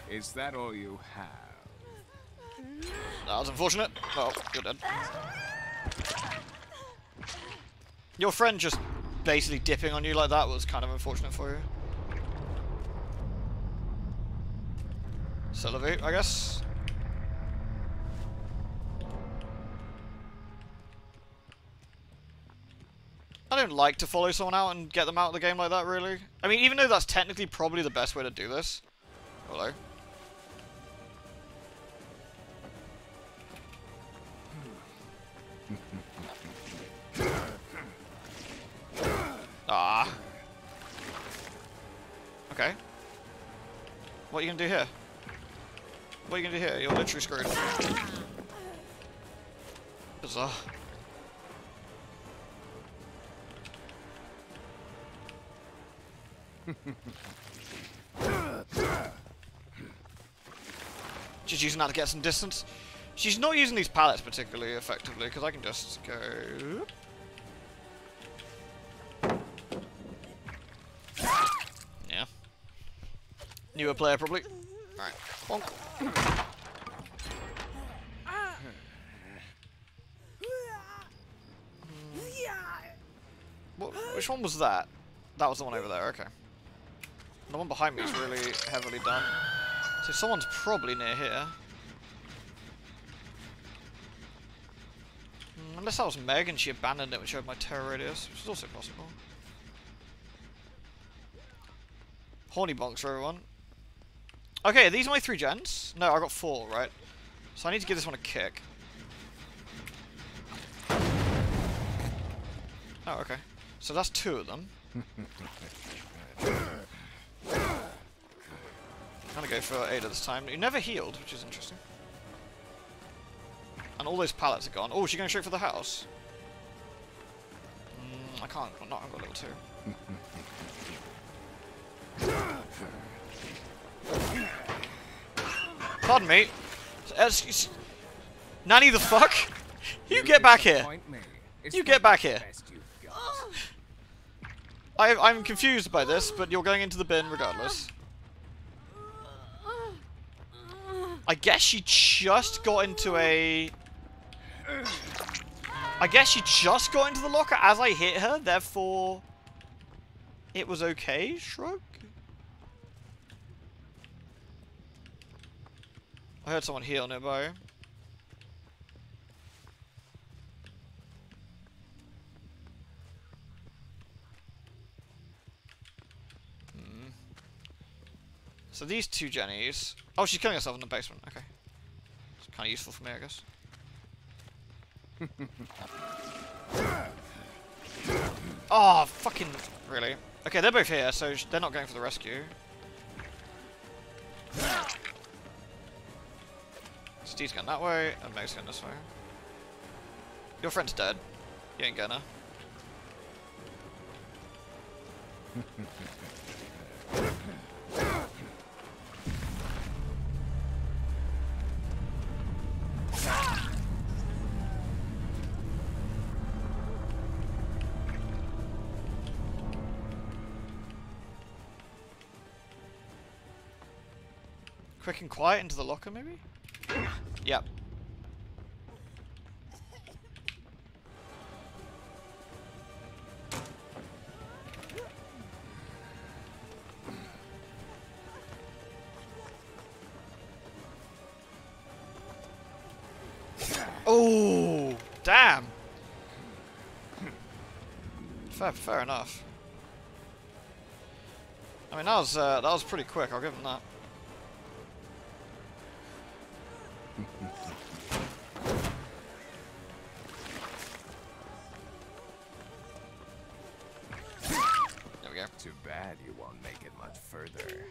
Is that all you have? That was unfortunate. Oh, you're dead. Your friend just basically dipping on you like that was kind of unfortunate for you. Salivate, I guess. I don't like to follow someone out and get them out of the game like that, really. I mean, even though that's technically probably the best way to do this. Hello. Ah. Okay. What are you gonna do here? What are you gonna do here? You're literally screwed. Bizarre. She's using that to get some distance. She's not using these pallets particularly effectively, because I can just go... Yeah. Newer player, probably. Alright. Bonk. Which one was that? That was the one over there, okay. The one behind me is really heavily done. So someone's probably near here. Unless that was Meg and she abandoned it when she had my terror radius, which is also possible. Horny bonks for everyone. Okay, are these my 3 gens? No, I got 4, right? So I need to give this one a kick. Oh, okay. So that's 2 of them. I'm gonna go for Ada this time. You never healed, which is interesting. And all those pallets are gone. Oh, is she going straight for the house? I can't. I've got level 2. Pardon me. Nanny the fuck? You get back here. You get back here. I'm confused by this, but you're going into the bin regardless. I guess she just got into a... I guess she just got into the locker as I hit her, therefore... It was okay? Shrug? I heard someone heal nearby. So these two Jennies... Oh, she's killing herself in the basement. Okay. It's kind of useful for me, I guess. Oh, fucking... Really? Okay, they're both here, so they're not going for the rescue. Steve's going that way, and Meg's going this way. Your friend's dead. You ain't gonna. Quick and quiet into the locker, maybe? Yep. Oh, damn. Fair enough. I mean, that was pretty quick. I'll give him that. There we go. Too bad you won't make it much further.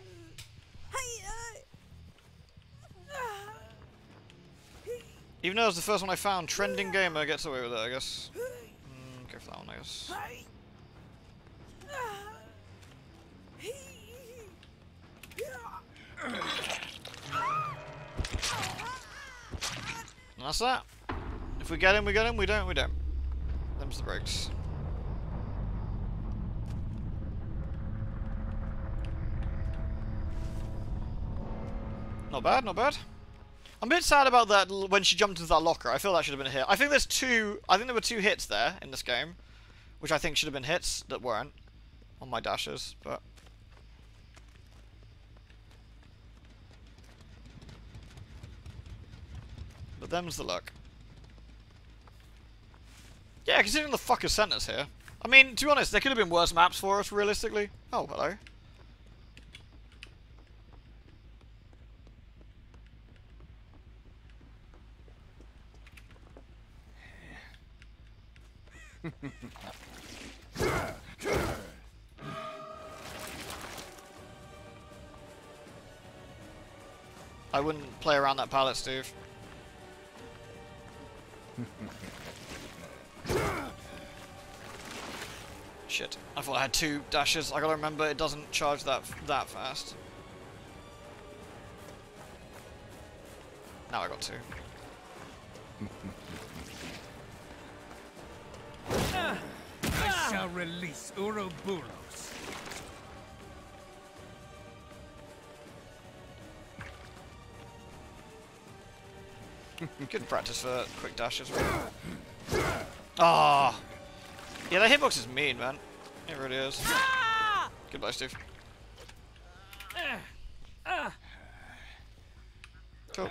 Even though it was the first one I found, Trending Gamer gets away with it, I guess. Go for that one, I guess. And that's that. If we get him, we get him. We don't, we don't. Them's the breaks. Not bad, not bad. I'm a bit sad about that when she jumped into that locker. I feel that should have been a hit. I think there's two... I think there were two hits there in this game, which I think should have been hits that weren't on my dashes, but... But them's the luck. Yeah, considering the fuckers sent us here. I mean, to be honest, there could have been worse maps for us, realistically. Oh, hello. I wouldn't play around that pallet, Steve. Shit. I thought I had two dashes. I gotta remember it doesn't charge that fast. Now I got two. I shall release Ouroboros. Good practice for quick dashes. Ah! Oh. Yeah, that hitbox is mean, man. It really is. Goodbye, Steve. Cool.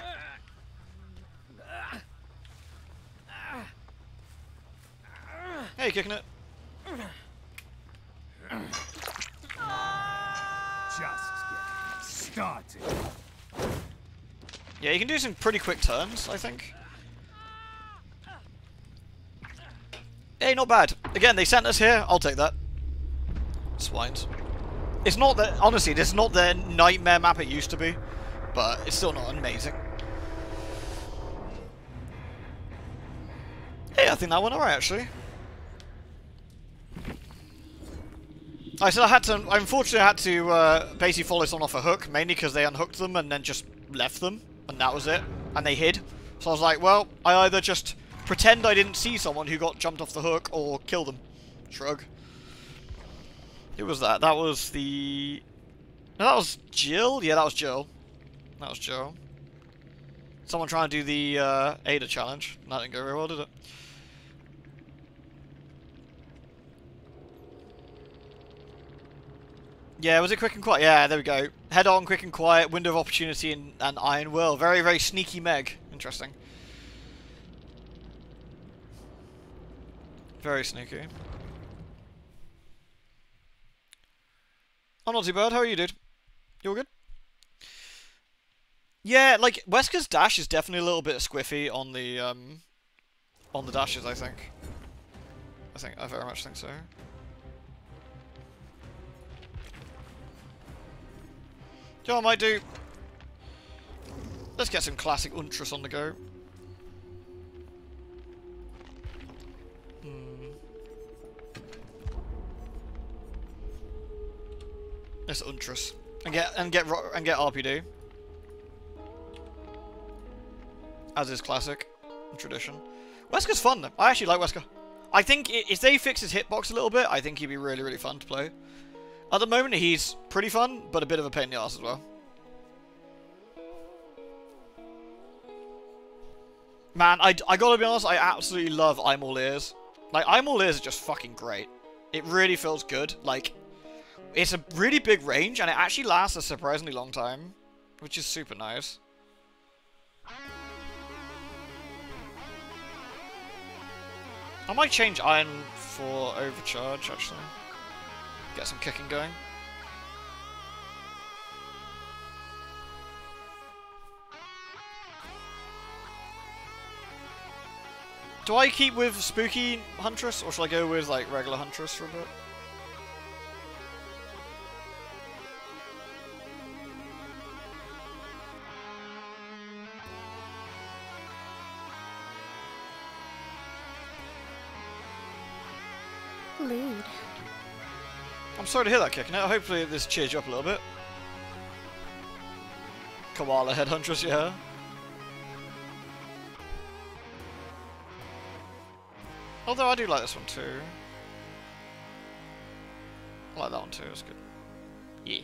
Hey, kicking it. Just getting started. Yeah, you can do some pretty quick turns, I think. Hey, not bad. Again, they sent us here. I'll take that. Swines. It's not that... Honestly, this is not the nightmare map it used to be. But it's still not amazing. Hey, I think that went alright, actually. I said I unfortunately had to basically follow someone off a hook, mainly because they unhooked them and then just left them. And that was it. And they hid. So I was like, well, I either just pretend I didn't see someone who got jumped off the hook or kill them. Shrug. It was that. That was the... No, that was Jill? Yeah, that was Jill. That was Jill. Someone trying to do the Ada challenge. That didn't go very well, did it? Yeah, was it quick and quiet? Yeah, there we go. Head on, quick and quiet, window of opportunity, and iron will. Very, very sneaky Meg. Interesting. Very sneaky. Oh, not too bad. How are you, dude? You all good? Yeah, like, Wesker's dash is definitely a little bit squiffy on the dashes, I think. I very much think so. Do you know what I might do? Let's get some classic Untras on the go. Let's Untras and get RPD, as is classic and tradition. Wesker's fun though. I actually like Wesker. I think if they fix his hitbox a little bit, I think he'd be really, really fun to play. At the moment, he's pretty fun, but a bit of a pain in the ass as well. Man, I gotta be honest, I absolutely love I'm All Ears. Like, I'm All Ears is just fucking great. It really feels good. Like, it's a really big range, and it actually lasts a surprisingly long time, which is super nice. I might change Iron for Overcharge, actually. Get some kicking going. Do I keep with Spooky Huntress, or should I go with, like, regular Huntress for a bit? Lewd. I'm sorry to hear that, Kicking It. Hopefully this cheers you up a little bit. Koala Head Huntress, yeah. Although I do like this one too. I like that one too, it's good. Yeah.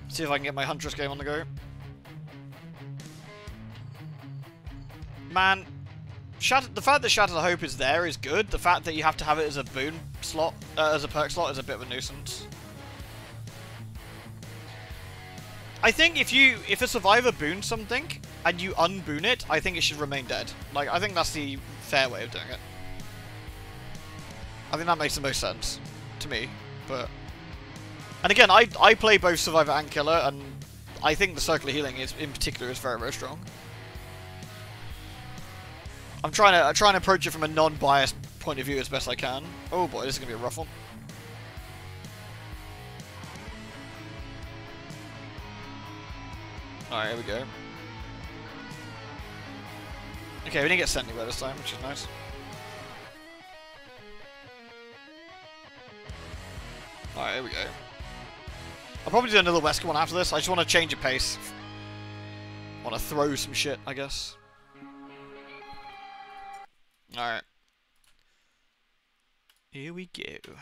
See if I can get my Huntress game on the go. Man, the fact that Shattered Hope is there is good. The fact that you have to have it as a boon slot, as a perk slot, is a bit of a nuisance. I think if a survivor boons something and you unboon it, I think it should remain dead. Like, I think that's the fair way of doing it. I think that makes the most sense to me. But and again, I play both survivor and killer, and I think the circular healing in particular is very, very strong. I'm trying to approach it from a non-biased point of view as best I can. Oh boy, this is gonna be a rough one. Alright, here we go. Okay, we didn't get sent anywhere this time, which is nice. Alright, here we go. I'll probably do another Wesker one after this. I just want to change a pace. Want to throw some shit, I guess. Alright. Here we go.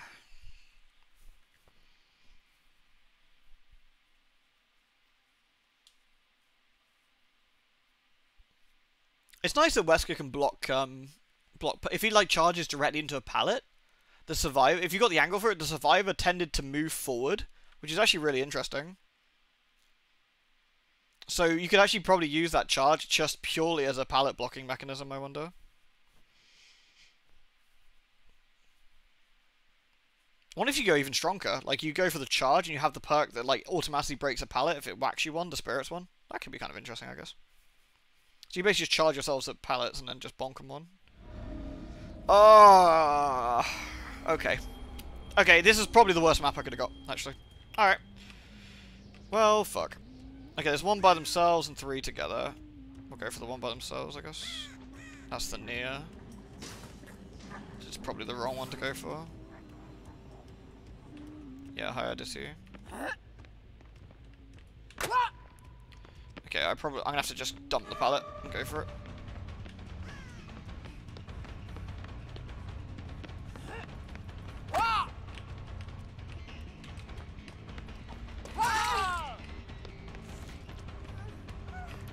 It's nice that Wesker can block if he like charges directly into a pallet, the survivor, if you got the angle for it, the survivor tended to move forward, which is actually really interesting. So you could actually probably use that charge just purely as a pallet blocking mechanism, I wonder. What if you go even stronger? Like, you go for the charge and you have the perk that like automatically breaks a pallet if it whacks you one, the spirits one. That could be kind of interesting, I guess. So you basically just charge yourselves at pallets and then just bonk them one. Oh, okay. Okay, this is probably the worst map I could have got, actually. Alright. Well, fuck. Okay, there's one by themselves and three together. We'll go for the one by themselves, I guess. That's the near. It's probably the wrong one to go for. Yeah, hi, Odyssey. Okay, I'm gonna have to just dump the pallet and go for it.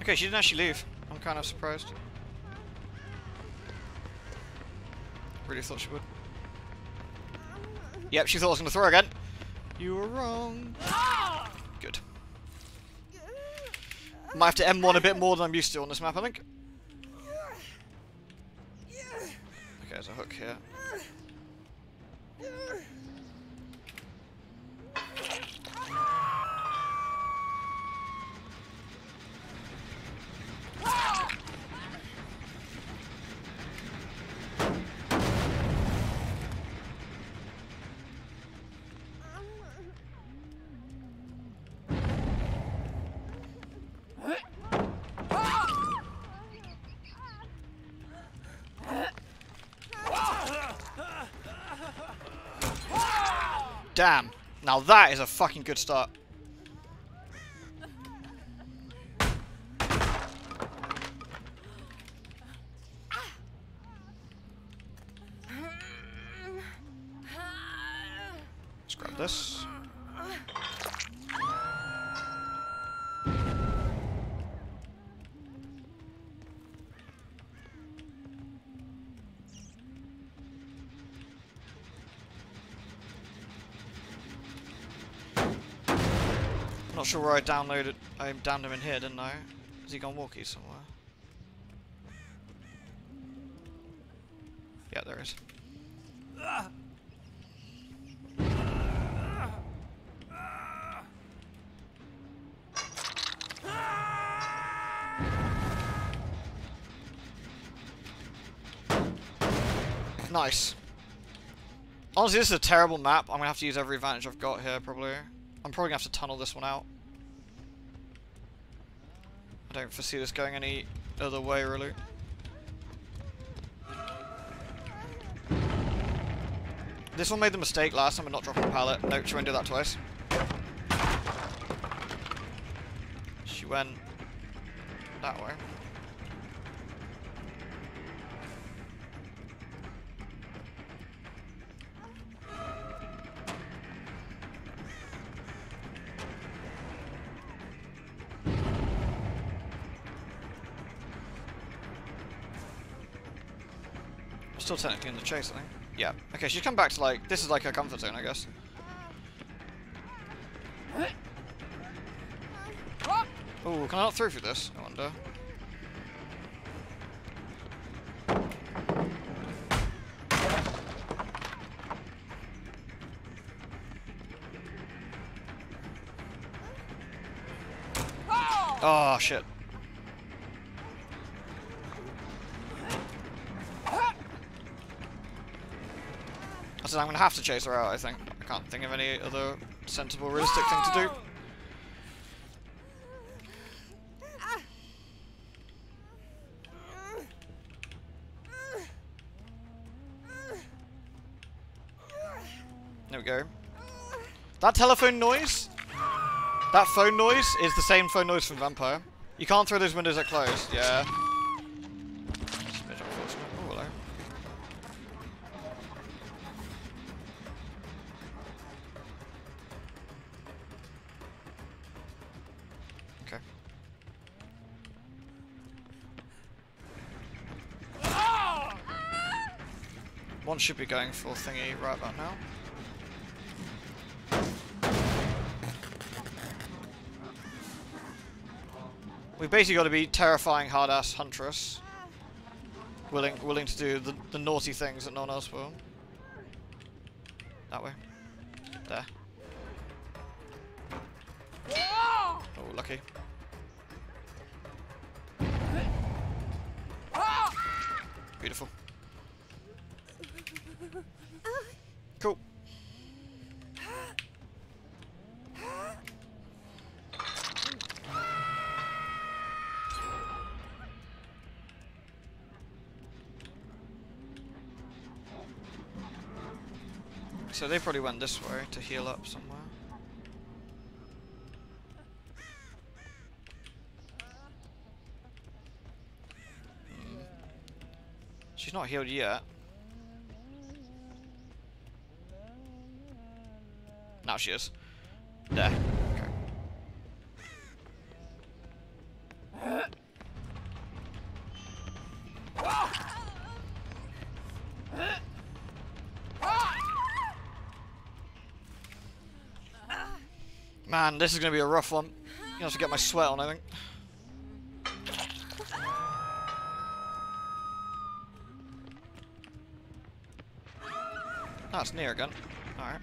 Okay, she didn't actually leave. I'm kind of surprised. Really thought she would. Yep, she thought I was going to throw again. You were wrong. Good. Might have to M1 a bit more than I'm used to on this map, I think. Okay, there's a hook here. Damn. Now that is a fucking good start. Let's grab this. Not sure where I downloaded. I downed him in here, didn't I? Has he gone walkie somewhere? Yeah, there is. Nice. Honestly, this is a terrible map. I'm gonna have to use every advantage I've got here, probably. I'm probably gonna have to tunnel this one out. I don't foresee this going any other way, really. This one made the mistake last time of not dropping the pallet. Nope, she won't do that twice. She went that way. Still technically in the chase, I think. Yeah. Okay, she's come back to like, this is like her comfort zone, I guess. Oh, can I not through this? I wonder. Oh, shit. I'm going to have to chase her out, I think. I can't think of any other sensible, realistic thing to do. There we go. That telephone noise, that phone noise is the same phone noise from Vampire. You can't throw those windows that close, yeah. It's a bit unfortunate. Oh, hello. Okay. One should be going for thingy right about now. We've basically got to be terrifying hard-ass huntress, willing to do the naughty things that no one else will. That way. There. Oh, lucky. Beautiful. Cool. So they probably went this way to heal up somewhere. She's not healed yet. Now she is. There. Okay. Man, this is going to be a rough one. You have to get my sweat on, I think. Oh, it's near again. Alright.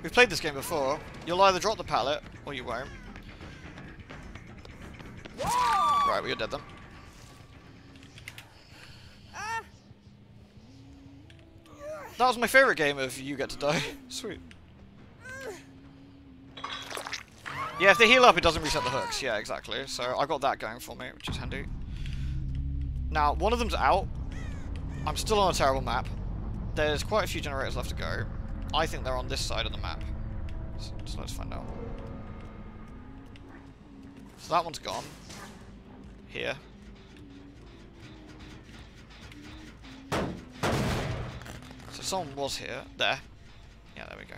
We've played this game before. You'll either drop the pallet, or you won't. Right, we're dead then. That was my favourite game of You Get to Die. Sweet. Yeah, if they heal up, it doesn't reset the hooks. Yeah, exactly. So I got that going for me, which is handy. Now, one of them's out. I'm still on a terrible map. There's quite a few generators left to go. I think they're on this side of the map. So let's find out. So that one's gone. Here. So someone was here. There. Yeah, there we go.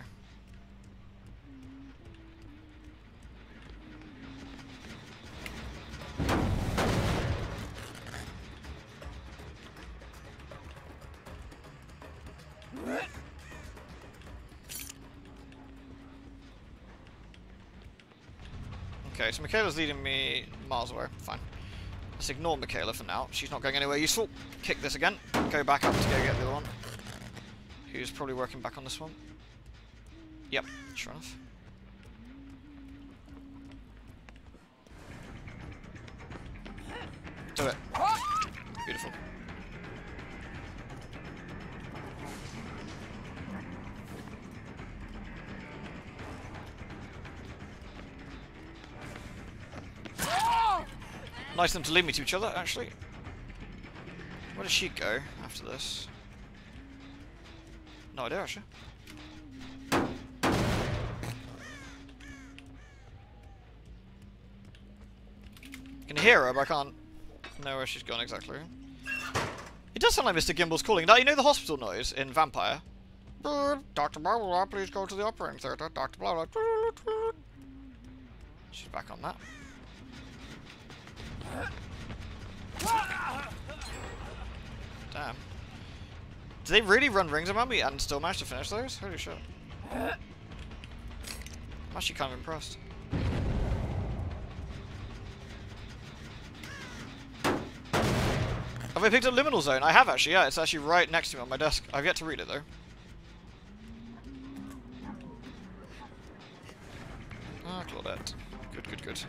Okay, so Michaela's leading me miles away. Fine. Let's ignore Michaela for now. She's not going anywhere useful. Kick this again. Go back up to go get the other one. Who's probably working back on this one. Yep, sure enough. Do it. Beautiful. Nice of them to lead me to each other, actually. Where does she go after this? No idea, actually. I can hear her, but I can't know where she's gone exactly. It does sound like Mr. Gimble's calling. Now, you know the hospital noise in Vampire? Dr. Blah, please go to the operating theatre. Dr. Blah, blah. She's back on that. Damn. Do they really run rings around me and still manage to finish those? Holy shit. I'm actually kind of impressed. Have I picked up Liminal Zone? I have actually, yeah. It's actually right next to me on my desk. I've yet to read it though. Ah, Claudette. Good, good, good.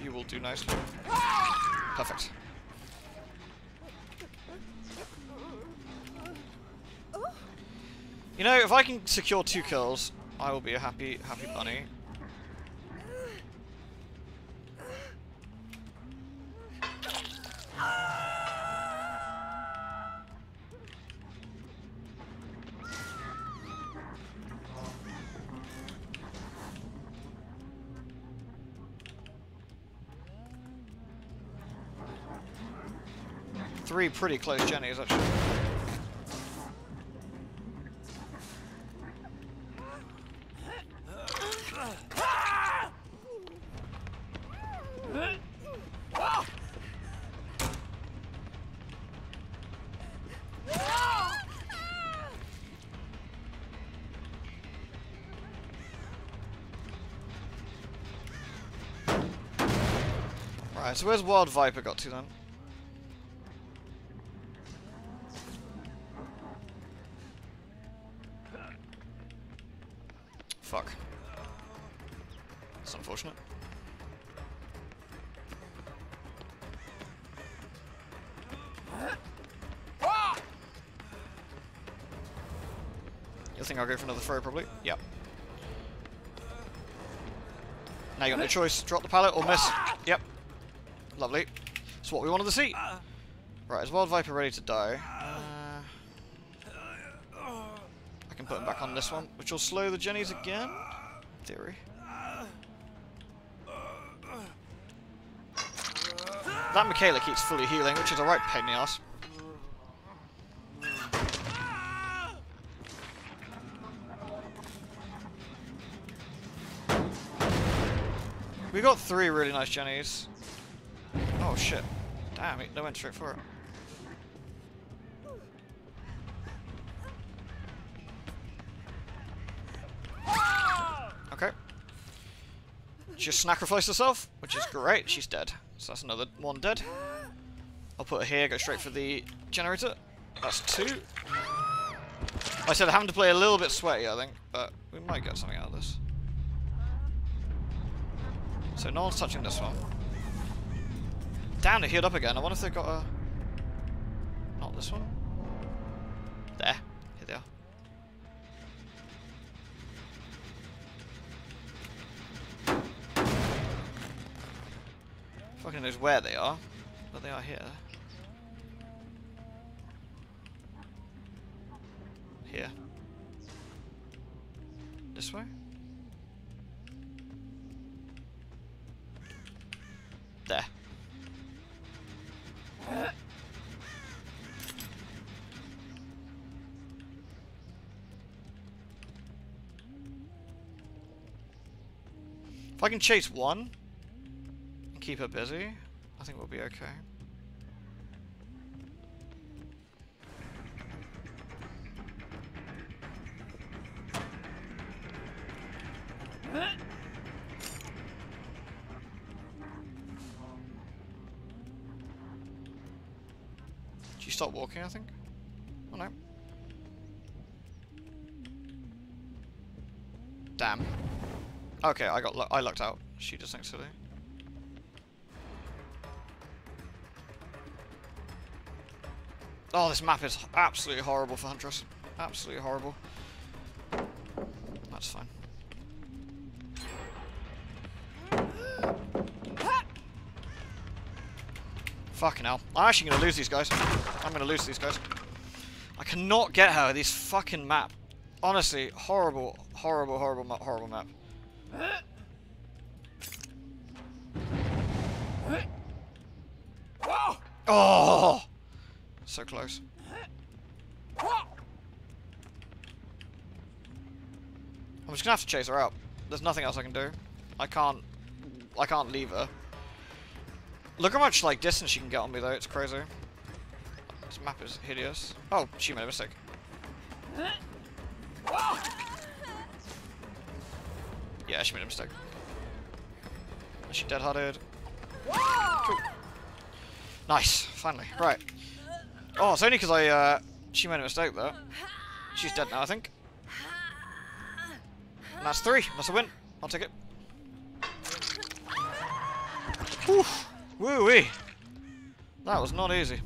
You will do nicely. Perfect. You know, if I can secure 2 kills, I will be a happy, happy bunny. Three pretty close Jennies, actually. Right, so where's Wild Viper got to then? Fuck. That's unfortunate. You think I'll go for another throw, probably? Yep. Now you got no choice. Drop the pallet or miss. Yep. Lovely. That's what we wanted to see. Right, is Wild Viper ready to die? I can put him back on this one, which will slow the Jennies again. In theory. That Michaela keeps fully healing, which is a right pain in the ass. We got 3 really nice Jennies. Oh shit. Damn, they went straight for it. Okay. Just sacrificed herself, which is great. She's dead. So that's another one dead. I'll put her here, go straight for the generator. That's 2. Like I said, having to play a little bit sweaty, I think, but we might get something out of this. So no one's touching this one. Damn, they healed up again. I wonder if they've got a... Not this one. There. Here they are. Fucking knows where they are. But they are here. Here. This way? There. If I can chase one and keep her busy, I think we'll be okay. Did you stop walking, I think? Oh no. Damn. Okay, I lucked out. She just thinks silly. Oh, this map is absolutely horrible for Huntress. Absolutely horrible. That's fine. Fucking hell. I'm actually gonna lose these guys. I'm gonna lose these guys. I cannot get her, this fucking map. Honestly, horrible, horrible, horrible, horrible map. Oh! So close. I'm just gonna have to chase her out. There's nothing else I can do. I can't leave her. Look how much like distance she can get on me though, it's crazy. This map is hideous. Oh, she made a mistake. Yeah, she made a mistake. Is she dead-hearted? Cool. Nice, finally. Right. Oh, it's only because she made a mistake though. She's dead now, I think. And that's 3. That's a win. I'll take it. Whew. Woo-wee. That was not easy.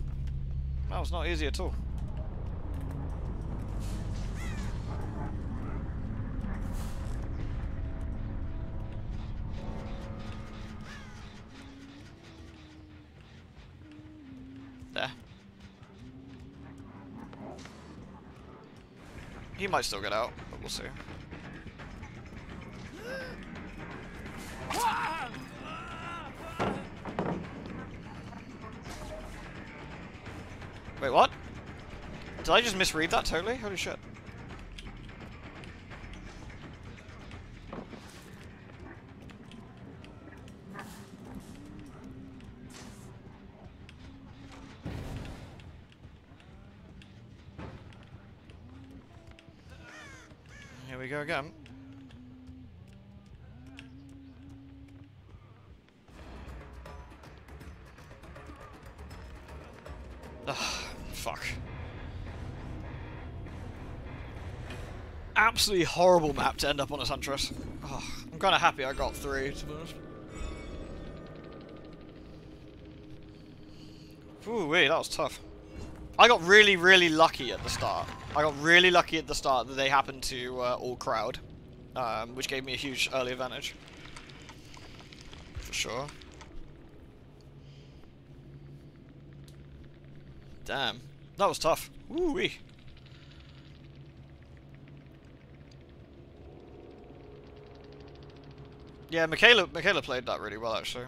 That was not easy at all. There. He might still get out, but we'll see. Wait, what? Did I just misread that totally? Holy shit. Here we go again. Ugh, fuck. Absolutely horrible map to end up on as Huntress. Oh, I'm kind of happy I got 3, to be honest. Ooh, wait, that was tough. I got really, really lucky at the start. I got really lucky at the start that they happened to all crowd, which gave me a huge early advantage. For sure. Damn. That was tough. Woo-wee. Yeah, Michaela played that really well, actually.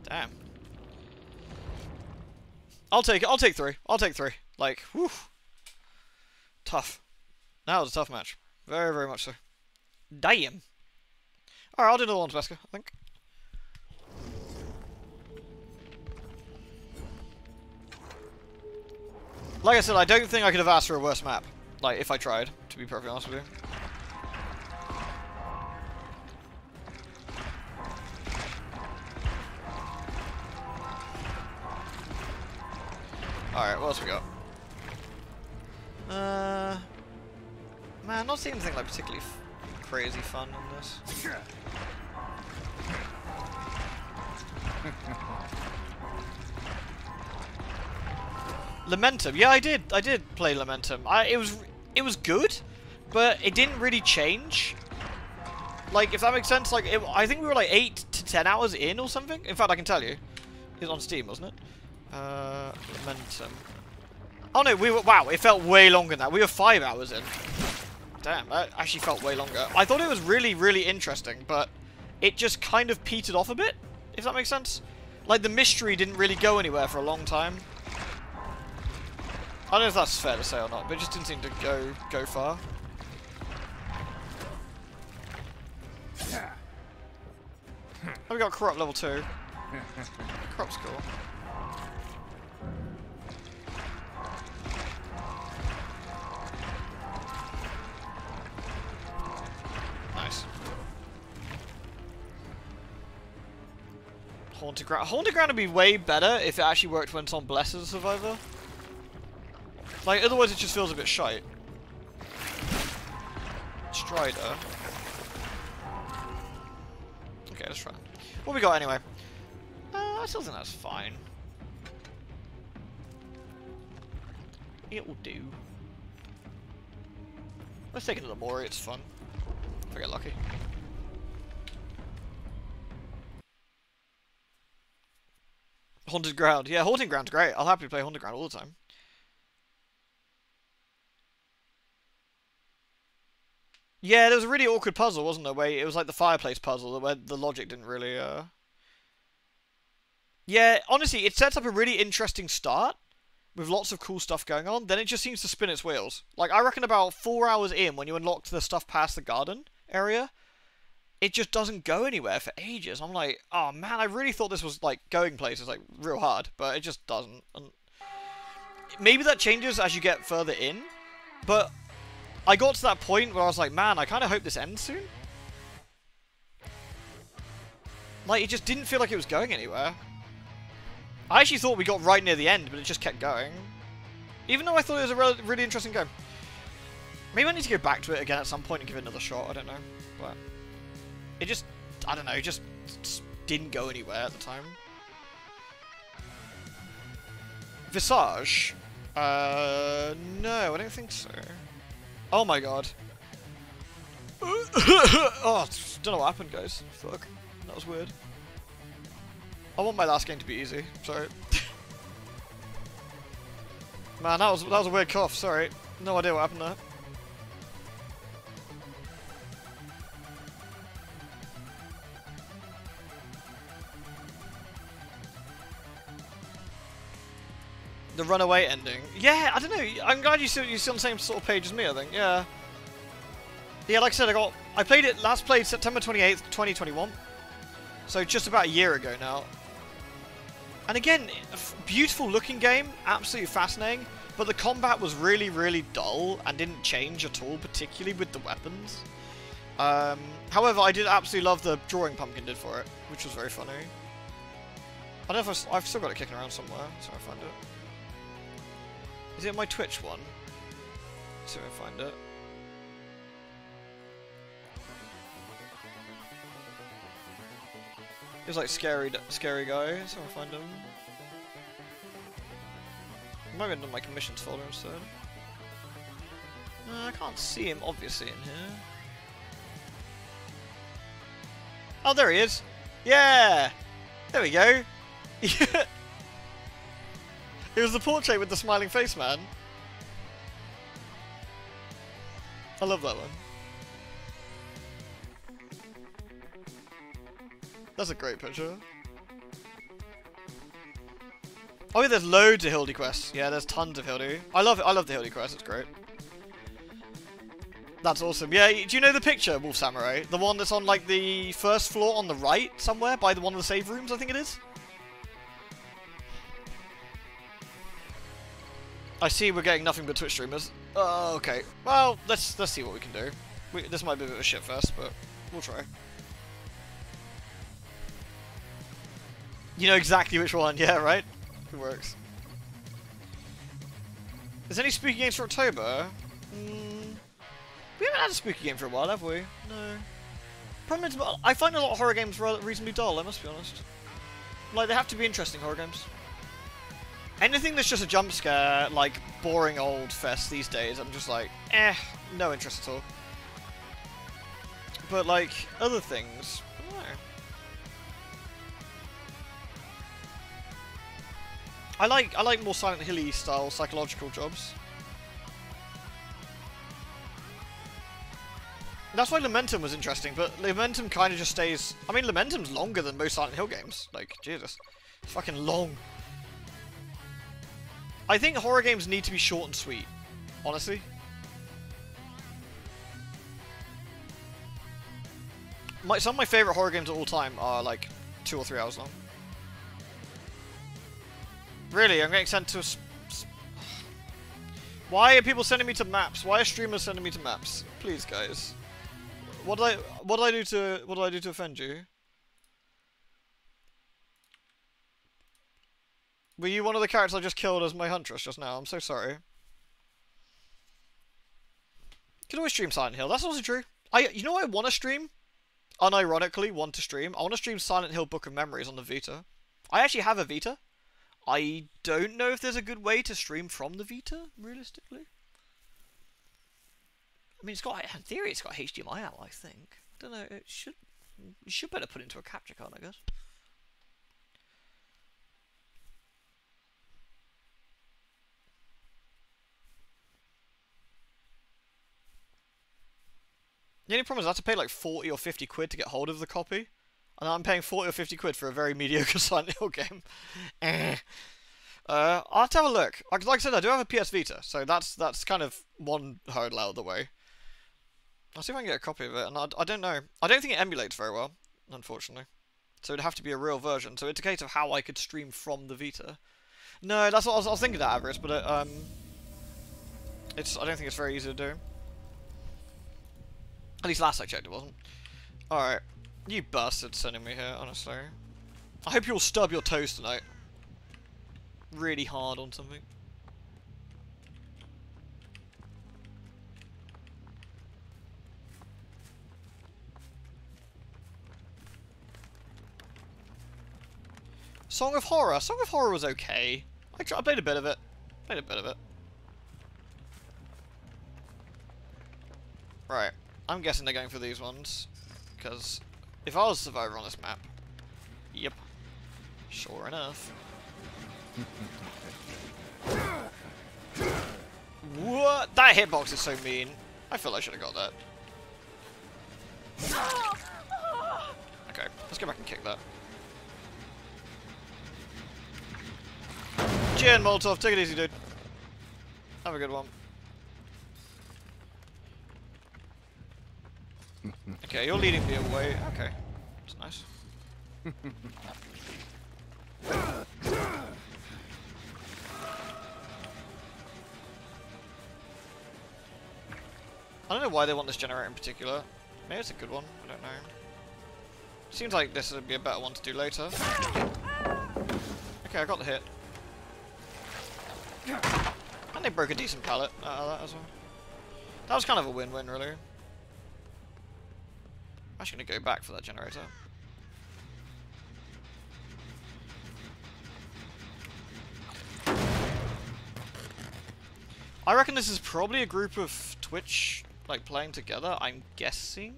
Damn. I'll take 3. I'll take 3. Like, whew. Tough. That was a tough match. Very, very much so. Damn. Alright, I'll do another one, Wesker, I think. Like I said, I don't think I could have asked for a worse map. Like, if I tried, to be perfectly honest with you. Alright, what else we got? Man, not seeing anything like particularly crazy fun in this. Lamentum, yeah, I did play Lamentum. It was good, but it didn't really change. Like, if that makes sense, like, I think we were like 8 to 10 hours in or something. In fact, I can tell you. It was on Steam, wasn't it? Lamentum. Oh no, wow, it felt way longer than that. We were 5 hours in. Damn, that actually felt way longer. I thought it was really, really interesting, but it just kind of petered off a bit, if that makes sense. Like, the mystery didn't really go anywhere for a long time. I don't know if that's fair to say or not, but it just didn't seem to go far. Oh, we got Corrupt level 2. Corrupt's cool. Nice. Haunted Ground. Haunted Ground would be way better if it actually worked when it's on Blessed as a Survivor. Like, otherwise it just feels a bit shite. Strider. Okay, let's try. What we got anyway? I still think that's fine. It will do. Let's take another Mori, it's fun. If I get lucky. Haunted Ground. Yeah, Haunted Ground's great. I'll happily play Haunted Ground all the time. Yeah, there was a really awkward puzzle, wasn't there? Where it was like the fireplace puzzle, where the logic didn't really, Yeah, honestly, it sets up a really interesting start, with lots of cool stuff going on, then it just seems to spin its wheels. Like, I reckon about 4 hours in, when you unlock the stuff past the garden area, it just doesn't go anywhere for ages. I'm like, oh man, I really thought this was, like, going places, like, real hard, but it just doesn't. And maybe that changes as you get further in, but I got to that point where I was like, man, I kind of hope this ends soon. Like, it just didn't feel like it was going anywhere. I actually thought we got right near the end, but it just kept going. Even though I thought it was a really interesting game. Maybe I need to go back to it again at some point and give it another shot, I don't know. But it just, I don't know, it just didn't go anywhere at the time. Visage? No, I don't think so. Oh my god. Oh, don't know what happened, guys. Fuck. That was weird. I want my last game to be easy. Sorry. Man, that was a weird cough. Sorry. No idea what happened there. The runaway ending. Yeah, I don't know. I'm glad you're on the same sort of page as me, I think. Yeah. Yeah, like I said, I played it, last played September 28th, 2021. So just about a year ago now. And again, beautiful looking game, absolutely fascinating, but the combat was really, really dull and didn't change at all, particularly with the weapons. However, I did absolutely love the drawing Pumpkin did for it, which was very funny. I don't know if I've still got it kicking around somewhere, so I find it. Is it my Twitch one? Let's see if I find it. He was like scary guy, so I'll find him. I might have done my commissions folder instead. I can't see him obviously in here. Oh, there he is. Yeah! There we go. It was the portrait with the smiling face, man. I love that one. That's a great picture. Oh, yeah, there's loads of Hildy quests. Yeah, there's tons of Hildy. I love the Hildy quest. It's great. That's awesome. Yeah, do you know the picture, Wolf Samurai? The one that's on, like, the first floor on the right somewhere by one of the save rooms, I think it is? I see we're getting nothing but Twitch streamers. Oh, okay. Well, let's see what we can do. This might be a bit of a shitfest, but we'll try. You know exactly which one, yeah, right? It works. Is there any spooky games for October? We haven't had a spooky game for a while, have we? No. Problem is, I find a lot of horror games reasonably dull, I must be honest. Like, they have to be interesting horror games. Anything that's just a jump scare, like, boring old fest these days, I'm just like, no interest at all. But, like, other things, I don't know. I like more Silent Hill-y style psychological jobs. That's why Lamentum was interesting, but Lamentum kind of just stays... I mean, Lamentum's longer than most Silent Hill games. Like, Jesus. It's fucking long. I think horror games need to be short and sweet. Honestly. Some of my favourite horror games of all time are, like, 2 or 3 hours long. Really? I'm getting sent to... Why are people sending me to maps? Why are streamers sending me to maps? Please, guys. What did I do to offend you? Were you one of the characters I just killed as my huntress just now? I'm so sorry. You can always stream Silent Hill. That's also true. You know what I want to stream? Unironically want to stream? I want to stream Silent Hill Book of Memories on the Vita. I actually have a Vita. I don't know if there's a good way to stream from the Vita, realistically. I mean, in theory, it's got HDMI out, I think. I don't know, you should better put it into a capture card, I guess. The only problem is I have to pay like 40 or 50 quid to get hold of the copy. And I'm paying 40 or 50 quid for a very mediocre Silent Hill game. I'll have to have a look. Like I said, I do have a PS Vita, so that's kind of one hurdle out of the way. I'll see if I can get a copy of it, and I don't know. I don't think it emulates very well, unfortunately. So it'd have to be a real version. So it's a case of how I could stream from the Vita. No, that's what I was thinking that, Avarice, but I don't think it's very easy to do. At least last I checked it wasn't. Alright. You bastard sending me here, honestly. I hope you'll stub your toes tonight. Really hard on something. Song of Horror. Song of Horror was okay. I played a bit of it. Right. I'm guessing they're going for these ones. Because if I was a survivor on this map... Yep. Sure enough. What? That hitbox is so mean. I feel I should have got that. Okay, let's go back and kick that. Cheers, Molotov. Take it easy, dude. Have a good one. Okay, you're leading me away. Okay, that's nice. I don't know why they want this generator in particular. Maybe it's a good one. I don't know. Seems like this would be a better one to do later. Okay, I got the hit. And they broke a decent pallet out of that as well. That was kind of a win-win, really. I'm actually going to go back for that generator. I reckon this is probably a group of Twitch, like, playing together, I'm guessing.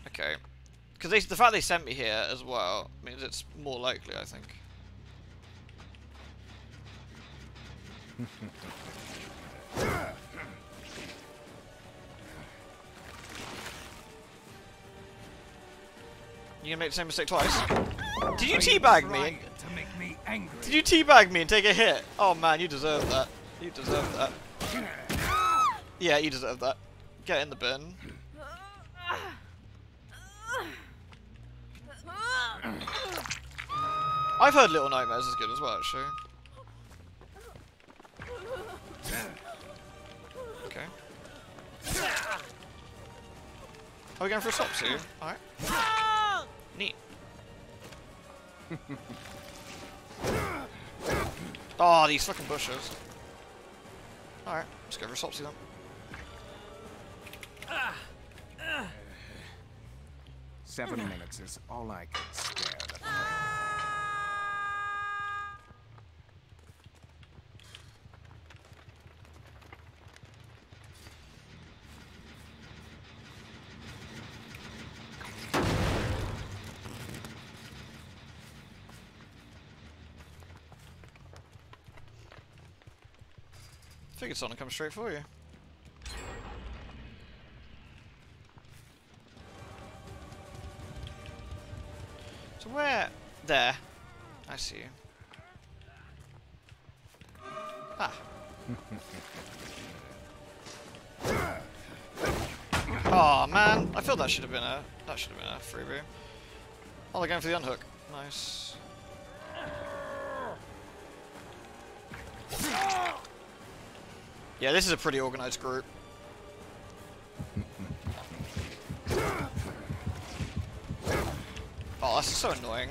Okay. Because the fact they sent me here as well means it's more likely, I think. You gonna make the same mistake twice? Did you teabag me? To make me angry. Did you teabag me and take a hit? Oh man, you deserve that. You deserve that. Yeah, you deserve that. Get in the bin. I've heard Little Nightmares is good as well, actually. Okay. Are we going for a stop soon? Alright. Neat. Oh, these fucking bushes. Alright, let's go for a Sopsy then. 7 minutes is all I can spare. Figured someone would come straight for you. So where? There. I see you. Ah. Oh man, I feel that should have been a freebie. Oh, they're going for the unhook. Nice. Yeah, this is a pretty organized group. Oh, that's so annoying.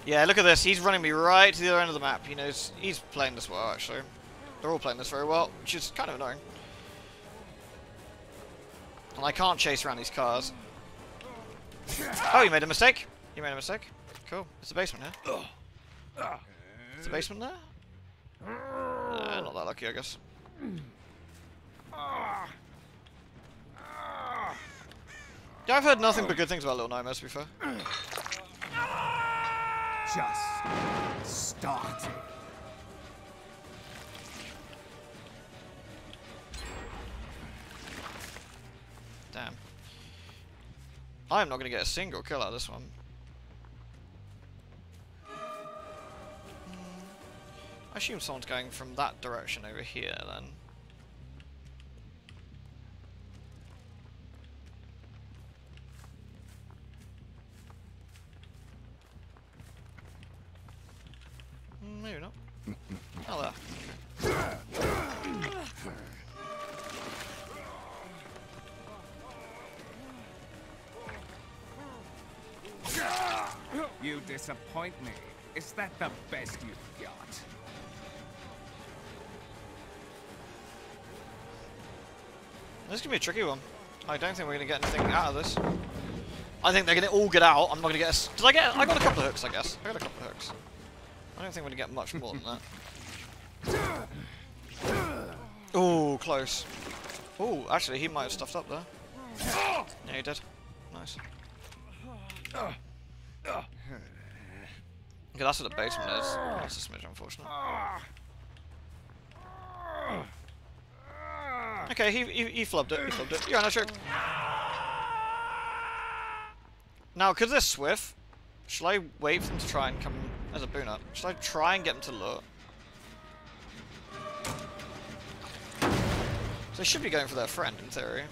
Yeah, look at this. He's running me right to the other end of the map. He knows he's playing this well, actually. They're all playing this very well, which is kind of annoying. And I can't chase around these cars. Oh, you made a mistake. You made a mistake. Cool. It's the basement here. Is the basement there? Not that lucky, I guess. Yeah, I've heard nothing but good things about Little Nightmares, to be fair. Just starting. Damn. I'm not going to get a single kill out of this one. I assume someone's going from that direction over here, then. Maybe not. Oh, there. You disappoint me. Is that the best you've got? This is going to be a tricky one. I don't think we're going to get anything out of this. I think they're going to all get out. I'm not going to get a... I got a couple of hooks, I guess. I got a couple of hooks. I don't think we're going to get much more than that. Oh, close. Oh, actually, he might have stuffed up there. Yeah, he did. Nice. Okay, that's what the basement is. That's a smidge unfortunate. Okay, he flubbed it. He flubbed it. You're on a trip. Now, because they're swift, shall I wait for them to try and come as a boon up? Shall I try and get them to look? So they should be going for their friend, in theory.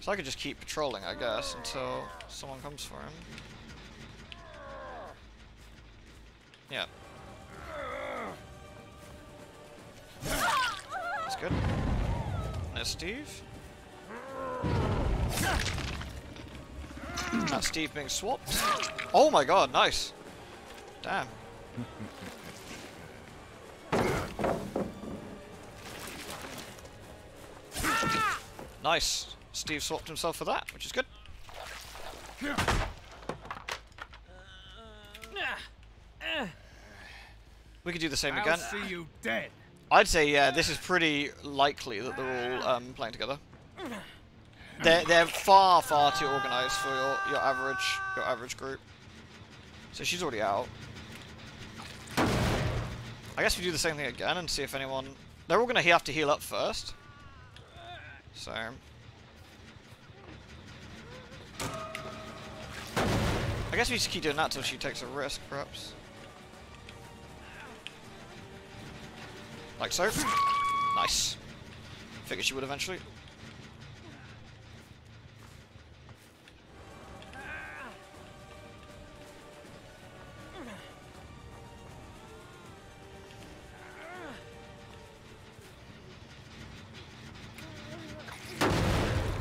So I could just keep patrolling, I guess, until someone comes for him. Yeah. That's good. There's Steve. That's Steve being swapped. Oh my god, nice. Damn. Nice. Steve swapped himself for that, which is good. We could do the same again. I'll see you dead. I'd say, yeah, this is pretty likely that they're all playing together. They're far too organised for your average group. So she's already out. I guess we do the same thing again and see if anyone... They're all going to have to heal up first. So... I guess we just keep doing that till she takes a risk, perhaps. Like so. Nice. Figured she would eventually.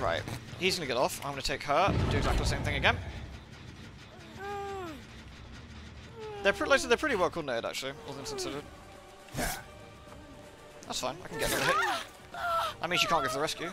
Right. He's gonna get off. I'm gonna take her. Do exactly the same thing again. They're pretty well coordinated, actually, all things considered. That's fine. I can get another hit. That means you can't go for the rescue.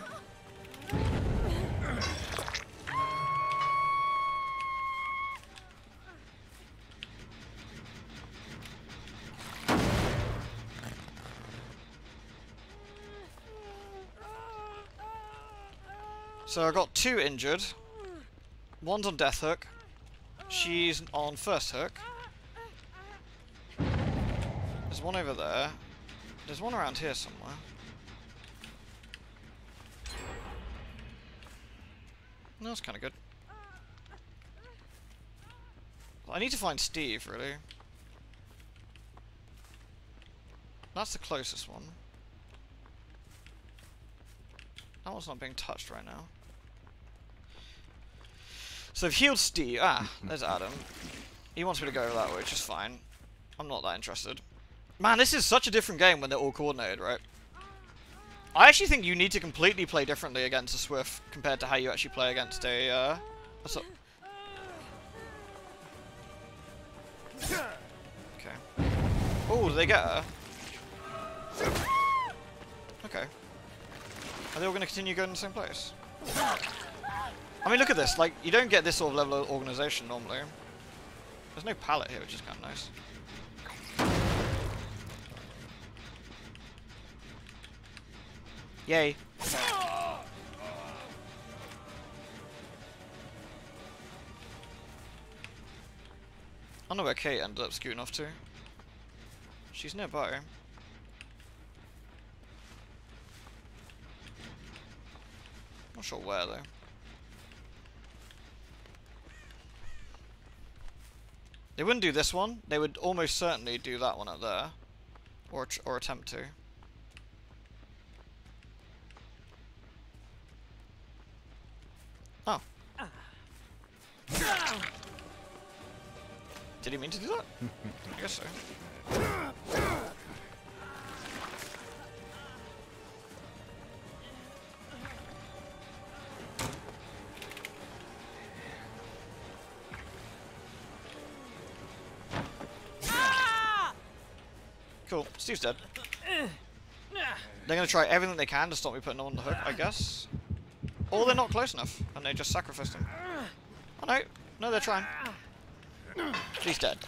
So I got 2 injured. One's on death hook. She's on first hook. There's one over there. There's one around here somewhere. No, that's kind of good. Well, I need to find Steve, really. That's the closest one. That one's not being touched right now. So I've healed Steve. Ah, there's Adam. He wants me to go over that way, which is fine. I'm not that interested. Man, this is such a different game when they're all coordinated, right? I actually think you need to completely play differently against a Swift compared to how you actually play against a, what's up? Okay. Oh, did they get her? Okay. Are they all going to continue going to the same place? I mean, look at this. Like, you don't get this sort of level of organisation normally. There's no pallet here, which is kind of nice. Yay. I don't know where Kate ended up scooting off to. She's nearby. Not sure where though. They wouldn't do this one. They would almost certainly do that one up there, or attempt to. Oh. Did he mean to do that? I guess so. Cool. Steve's dead. They're gonna try everything they can to stop me putting him on the hook, I guess. Or they're not close enough, and they just sacrificed him. Oh no. No, they're trying. He's dead.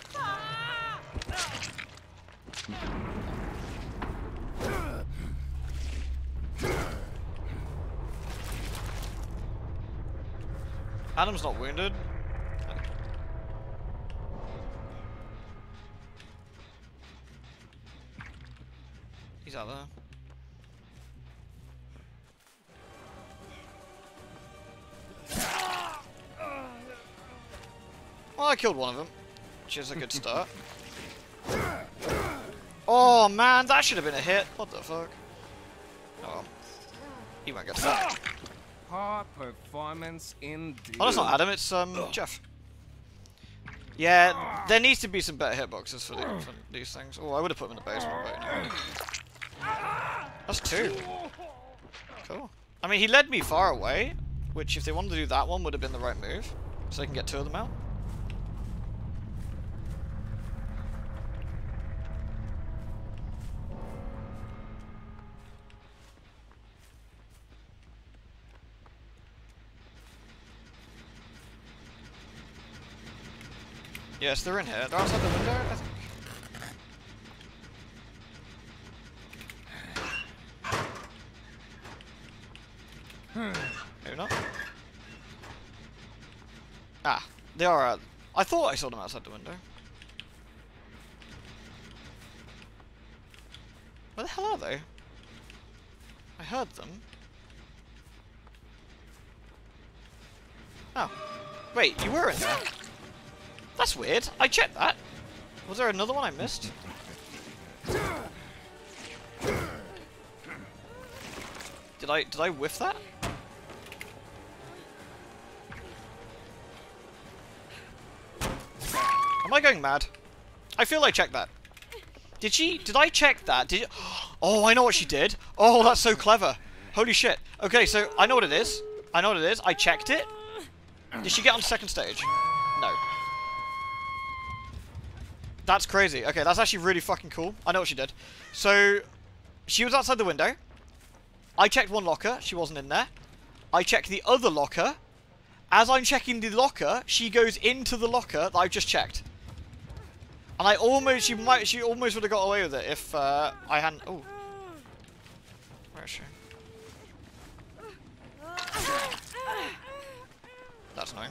Adam's not wounded. He's out there. Well, I killed one of them, which is a good start. Oh man, that should have been a hit. What the fuck? Oh well. He won't get to that. Poor performance indeed. Oh, that's not Adam, it's Jeff. Yeah, there needs to be some better hitboxes for these things. Oh, I would have put them in the basement, but you know. That's 2. Cool. I mean, he led me far away, which if they wanted to do that one would have been the right move, so they can get 2 of them out. Yes, they're in here. They're outside the window, I think. Maybe not. Ah, they are. I thought I saw them outside the window. Where the hell are they? I heard them. Oh. Wait, you were in there. That's weird. I checked that. Was there another one I missed? Did I whiff that? Am I going mad? I feel I checked that. Did I check that? Did you? Oh, I know what she did. Oh, that's so clever. Holy shit. Okay, so I know what it is. I know what it is. I checked it. Did she get on second stage? No. That's crazy. Okay, that's actually really fucking cool. I know what she did. So, she was outside the window. I checked one locker. She wasn't in there. I checked the other locker. As I'm checking the locker, she goes into the locker that I've just checked. And I almost, she almost would have got away with it if I hadn't. Oh, where is she? That's annoying.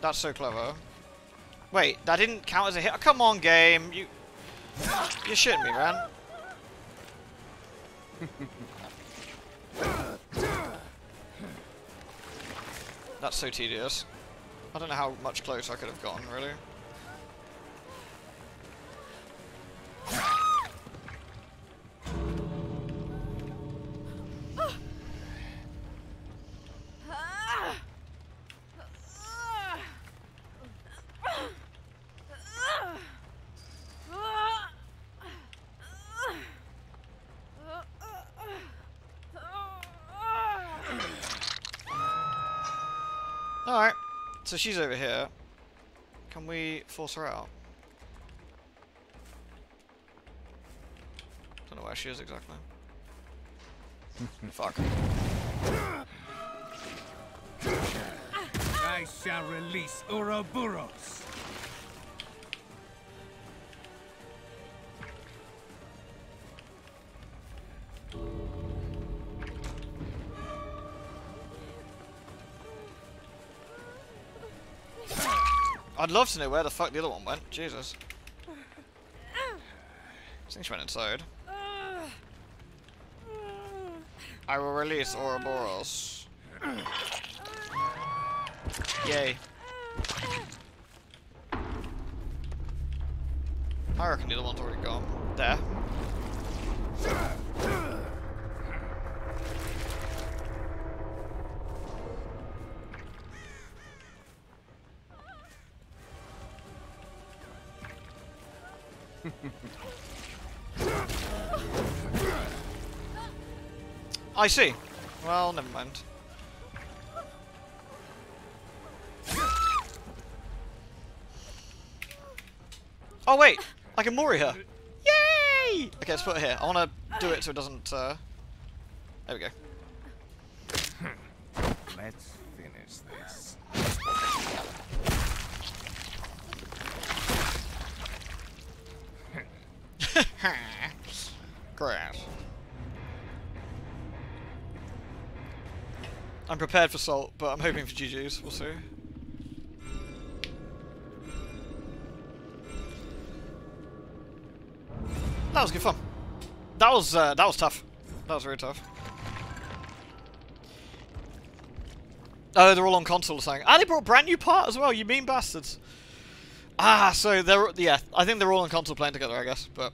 That's so clever. Wait, that didn't count as a hit. Oh, come on, game. You're shitting me, man. That's so tedious. I don't know how much closer I could have gotten, really. Alright, so she's over here. Can we force her out? Don't know where she is exactly. Fuck. I shall release Ouroboros. I'd love to know where the fuck the other one went. Jesus. I think she went inside. I will release Ouroboros. Yay. I reckon the other one's already gone. There. I see. Well, never mind. Oh wait, I can Mori her. Yay! Okay, let's put it here. I want to do it so it doesn't. There we go. Let's finish this. Grass. I'm prepared for salt, but I'm hoping for GG's. We'll see. That was good fun. That was tough. That was very tough. Oh, they're all on console saying. Ah, they brought a brand new part as well. You mean bastards. Ah, so they're yeah. I think they're all on console playing together, I guess. But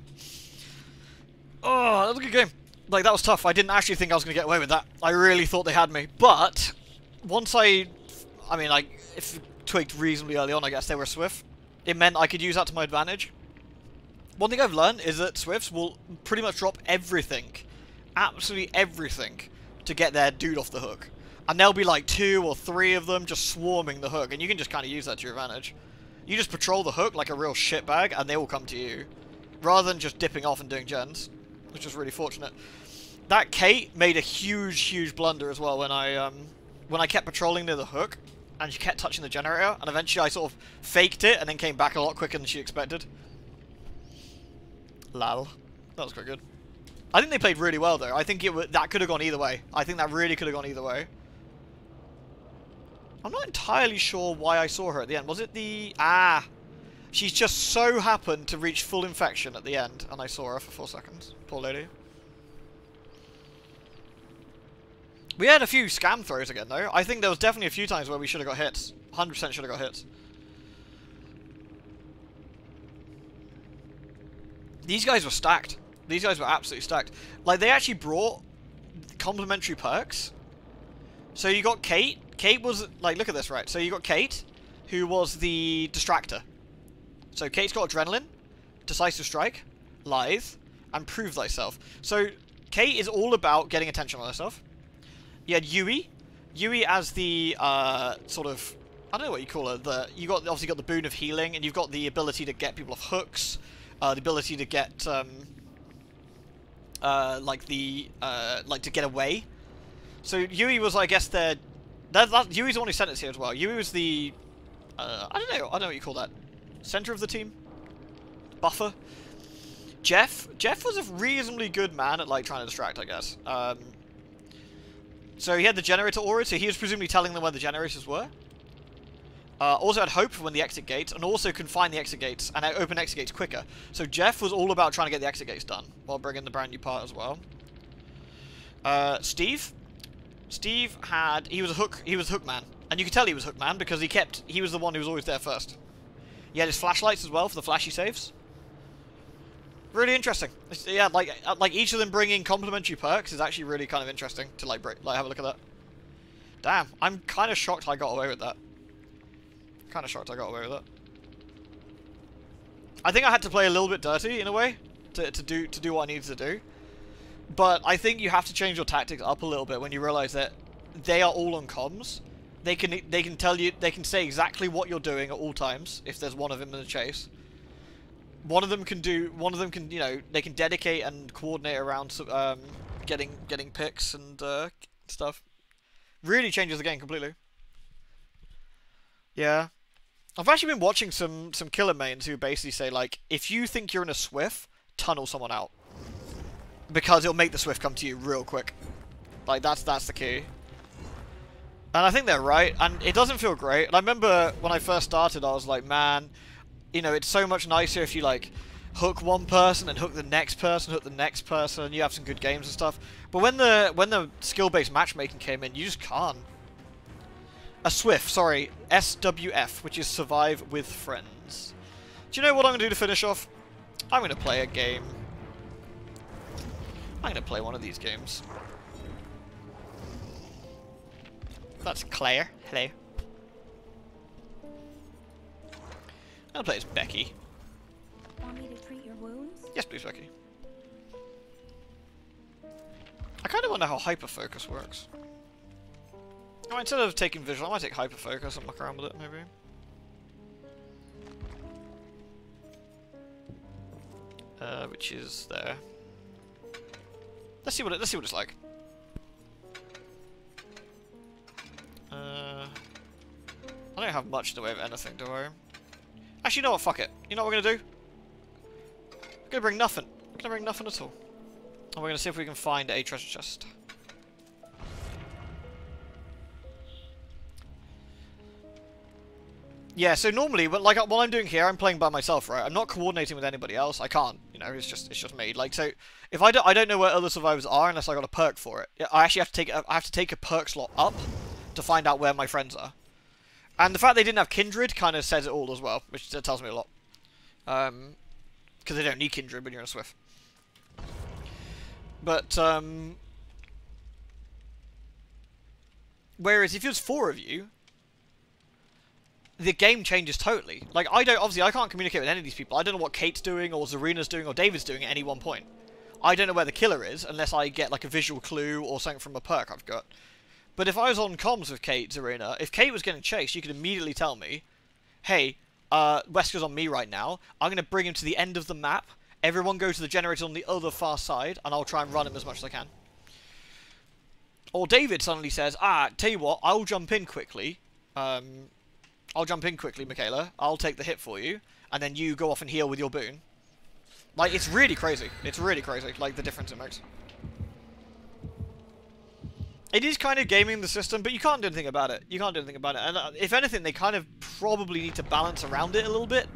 oh, that was a good game. Like, that was tough. I didn't actually think I was going to get away with that. I really thought they had me. But once I mean, like, if twigged reasonably early on, I guess they were Swift. It meant I could use that to my advantage. One thing I've learned is that Swifts will pretty much drop everything, absolutely everything, to get their dude off the hook. And there'll be like 2 or 3 of them just swarming the hook, and you can just kind of use that to your advantage. You just patrol the hook like a real shitbag, and they will come to you, rather than just dipping off and doing gens, which is really fortunate. That Kate made a huge blunder as well when I kept patrolling near the hook, and she kept touching the generator, and eventually I sort of faked it and then came back a lot quicker than she expected. Lol. That was quite good. I think they played really well though. I think that could have gone either way. I think that really could have gone either way. I'm not entirely sure why I saw her at the end. Was it the... Ah! She's just so happened to reach full infection at the end, and I saw her for 4 seconds. Poor lady. We had a few scam throws again, though. I think there was definitely a few times where we should have got hits. 100% should have got hits. These guys were stacked. These guys were absolutely stacked. Like, they actually brought complimentary perks. So you got Kate. Kate was... Like, look at this, right? So you got Kate, who was the distractor. So Kate's got Adrenaline, Decisive Strike, Lithe, and Prove Thyself. So Kate is all about getting attention on herself. You had Yui. Yui as the, sort of... I don't know what you call her. You obviously got the boon of healing, and you've got the ability to get people off hooks. The ability to get, like to get away. So Yui was, I guess, Yui's the one who sent us here as well. Yui was the... I don't know what you call that. Center of the team? Buffer? Jeff was a reasonably good man at, like, trying to distract, I guess. So he had the generator aura, so he was presumably telling them where the generators were. Also had hope for when the exit gates, and also can find the exit gates, and open exit gates quicker. So Jeff was all about trying to get the exit gates done, while bringing the brand new part as well. Steve was a hook man. And you could tell he was hook man, because he was the one who was always there first. He had his flashlights as well for the flashy saves. Really interesting. Yeah, like each of them bringing complimentary perks is actually really kind of interesting to like have a look at that. Damn, I'm kind of shocked I got away with that. Kind of shocked I got away with that. I think I had to play a little bit dirty in a way to do what I needed to do. But I think you have to change your tactics up a little bit when you realize that they are all on comms. They can tell you, they can say exactly what you're doing at all times if there's one of them in the chase. One of them can, you know, they can dedicate and coordinate around getting picks and stuff. Really changes the game completely. Yeah. I've actually been watching some killer mains who basically say, like, if you think you're in a Swift, tunnel someone out. Because it'll make the Swift come to you real quick. Like, that's the key. And I think they're right, and it doesn't feel great. And I remember when I first started, I was like, man, you know, it's so much nicer if you, like, hook one person and hook the next person, and you have some good games and stuff. But when the skill-based matchmaking came in, you just can't. A Swift, sorry, SWF, which is Survive with Friends. Do you know what I'm going to do to finish off? I'm going to play a game. I'm going to play one of these games. That's Claire. Hello. I'll play as Becky. Want me to treat your wounds? Yes, please, Becky. I kind of wonder how hyperfocus works. Oh, instead of taking visual, I might take hyperfocus and muck around with it, maybe. Which is there. Let's see what it's like. I don't have much in the way of anything, do I? Actually, you know what? Fuck it. You know what we're gonna do? We're gonna bring nothing. We're gonna bring nothing at all. And we're gonna see if we can find a treasure chest. Yeah, so normally, but like what I'm doing here, I'm playing by myself, right? I'm not coordinating with anybody else. I can't, you know. It's just me. Like, so if I don't know where other survivors are unless I got a perk for it. I actually have to take a perk slot up to find out where my friends are. And the fact they didn't have Kindred kind of says it all as well, which tells me a lot. Because they don't need Kindred when you're in a Swift. But whereas if it was 4 of you, the game changes totally. Like, obviously I can't communicate with any of these people. I don't know what Kate's doing, or Zarina's doing, or David's doing at any one point. I don't know where the killer is, unless I get, like, a visual clue or something from a perk I've got. But if I was on comms with Kate, Zarina, if Kate was getting chased, you could immediately tell me, hey, Wesker's on me right now. I'm going to bring him to the end of the map. Everyone go to the generator on the other far side, and I'll try and run him as much as I can. Or David suddenly says, tell you what, I'll jump in quickly. I'll jump in quickly, Michaela. I'll take the hit for you. And then you go off and heal with your boon. Like, it's really crazy. It's really crazy, like, the difference it makes. It is kind of gaming the system, but you can't do anything about it. You can't do anything about it. And if anything, they kind of probably need to balance around it a little bit.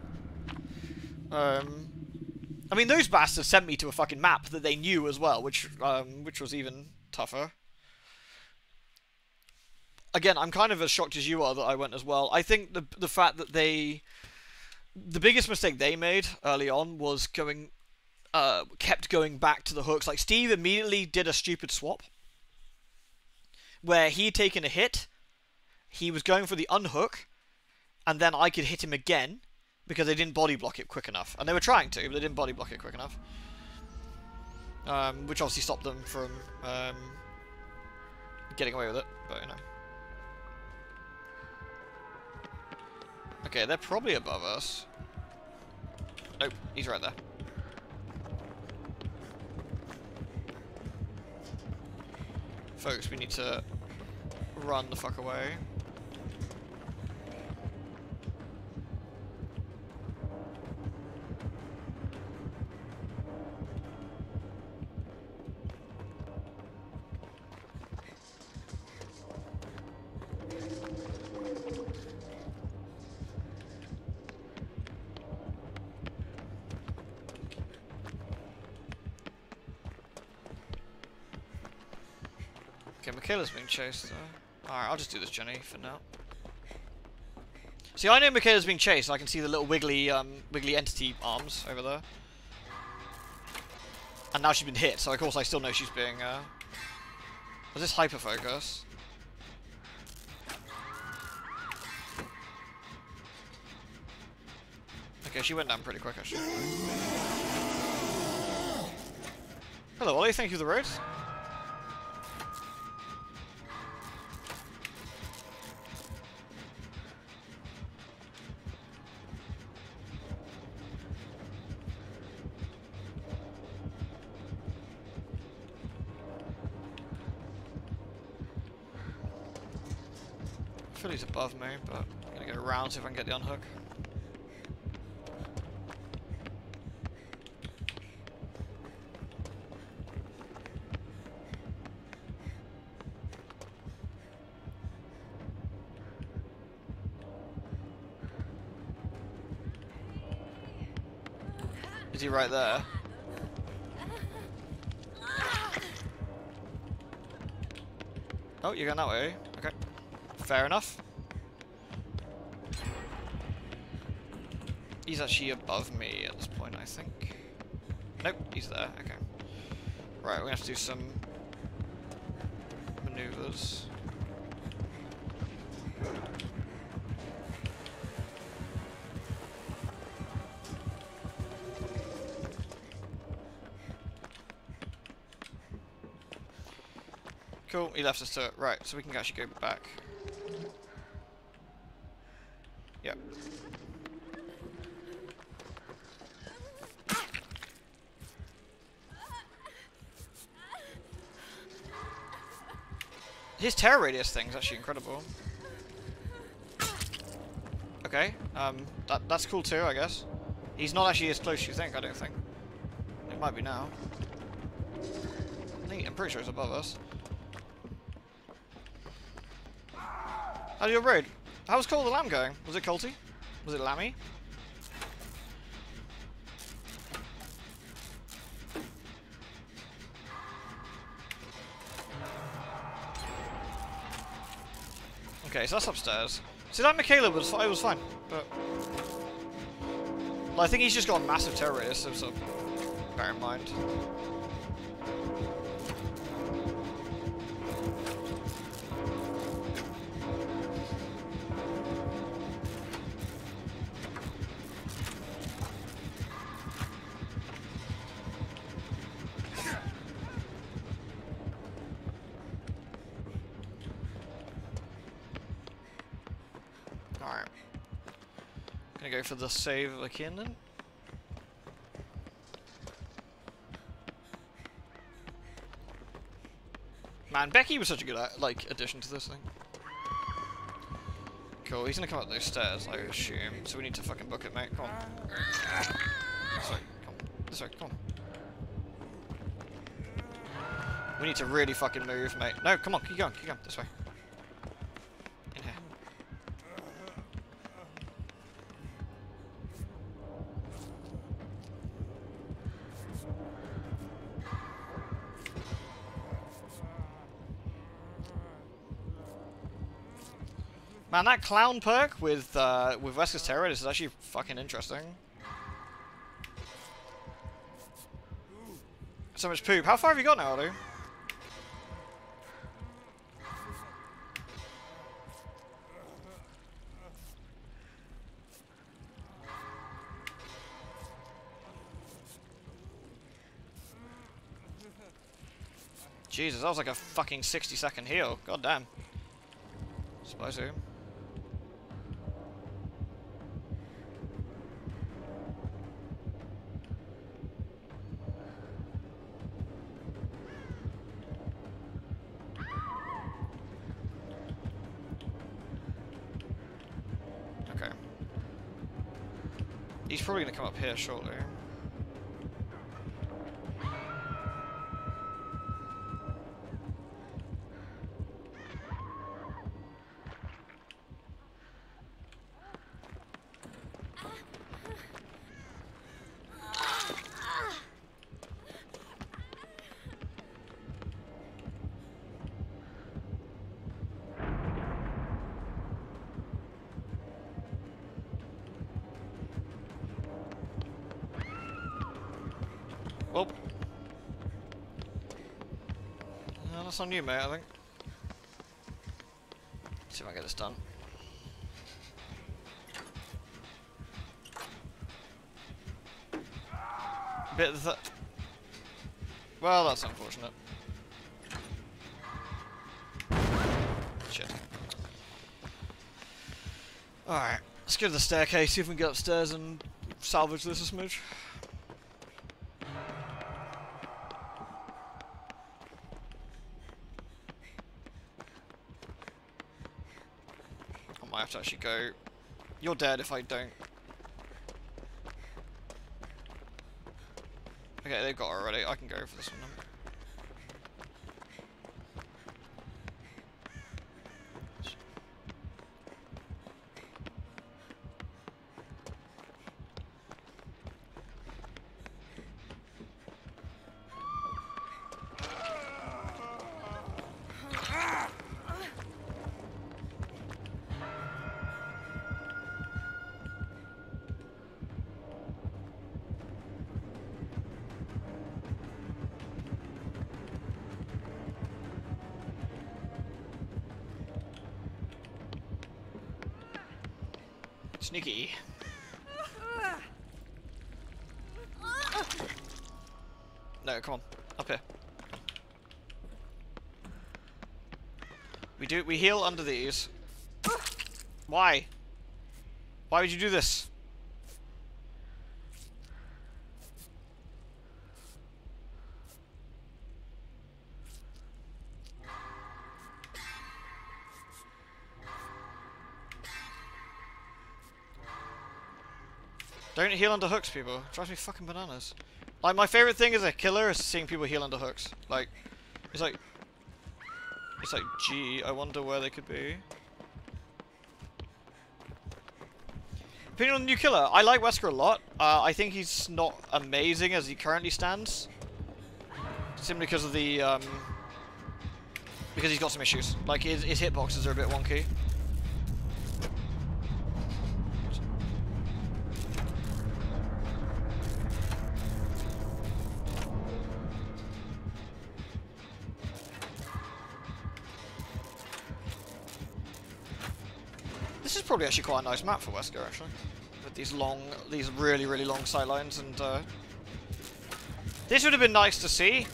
I mean, those bastards sent me to a fucking map that they knew as well, which was even tougher. Again, I'm kind of as shocked as you are that I went as well. I think the fact that the biggest mistake they made early on was kept going back to the hooks. Like, Steve immediately did a stupid swap where he had taken a hit, he was going for the unhook, and then I could hit him again because they didn't body block it quick enough. And they were trying to, but they didn't body block it quick enough. Which obviously stopped them from getting away with it, but you know. Okay, they're probably above us. Nope, he's right there. Folks, we need to run the fuck away. Okay, Michaela's being chased though. Alright, I'll just do this, Jenny, for now. See, I know Michaela's being chased, I can see the little wiggly entity arms over there. And now she's been hit, so of course I still know she's being, Was this hyperfocus? Okay, she went down pretty quick, actually. Hello, Ollie, thank you for the road. I feel he's above me, but I'm gonna go around see if I can get the unhook. Is he right there? Oh, you're going that way? Okay. Fair enough. He's actually above me at this point, I think. Nope, he's there. Okay. Right, we're gonna have to do some maneuvers. Cool, he left us to it. Right, so we can actually go back. Yep. His terror radius thing is actually incredible. Okay, that's cool too, I guess. He's not actually as close as you think, I don't think. It might be now. I'm pretty sure it's above us. How's your raid? How was Call of the Lamb going? Was it culty? Was it lammy? Okay, so that's upstairs. See, that Michaela was fine, but well, I think he's just got a massive terror radius, so bear in mind. Alright. Gonna go for the save of a cannon. Man, Becky was such a good like addition to this thing. Cool, he's gonna come up those stairs, I assume. So we need to fucking book it, mate. Come on. This way, come on. This way, come on. We need to really fucking move, mate. No, come on, keep going, this way. In here. Man, that clown perk with Wesker's Terror is actually fucking interesting. So much poop. How far have you got now, Aldo? Jesus, that was like a fucking 60-second heal. God damn. Spicy. Okay. He's probably gonna come up here shortly. Well, that's on you, mate, I think. Let's see if I can get this done. Bit of the... Well, that's unfortunate. Shit. Alright, let's go to the staircase, see if we can get upstairs and salvage this a smidge. I have to actually go. You're dead if I don't. Okay, they've got her already. I can go for this one then. Sneaky. No, come on. Up here. We heal under these. Why? Why would you do this? Don't heal under hooks, people. It drives me fucking bananas. Like, my favorite thing as a killer is seeing people heal under hooks. Like, it's like, gee, I wonder where they could be. Opinion on the new killer. I like Wesker a lot. I think he's not amazing as he currently stands. Simply because of the, because he's got some issues. Like, his hitboxes are a bit wonky. This is probably actually quite a nice map for Wesker, actually. With these really, really long sight lines, and this would have been nice to see.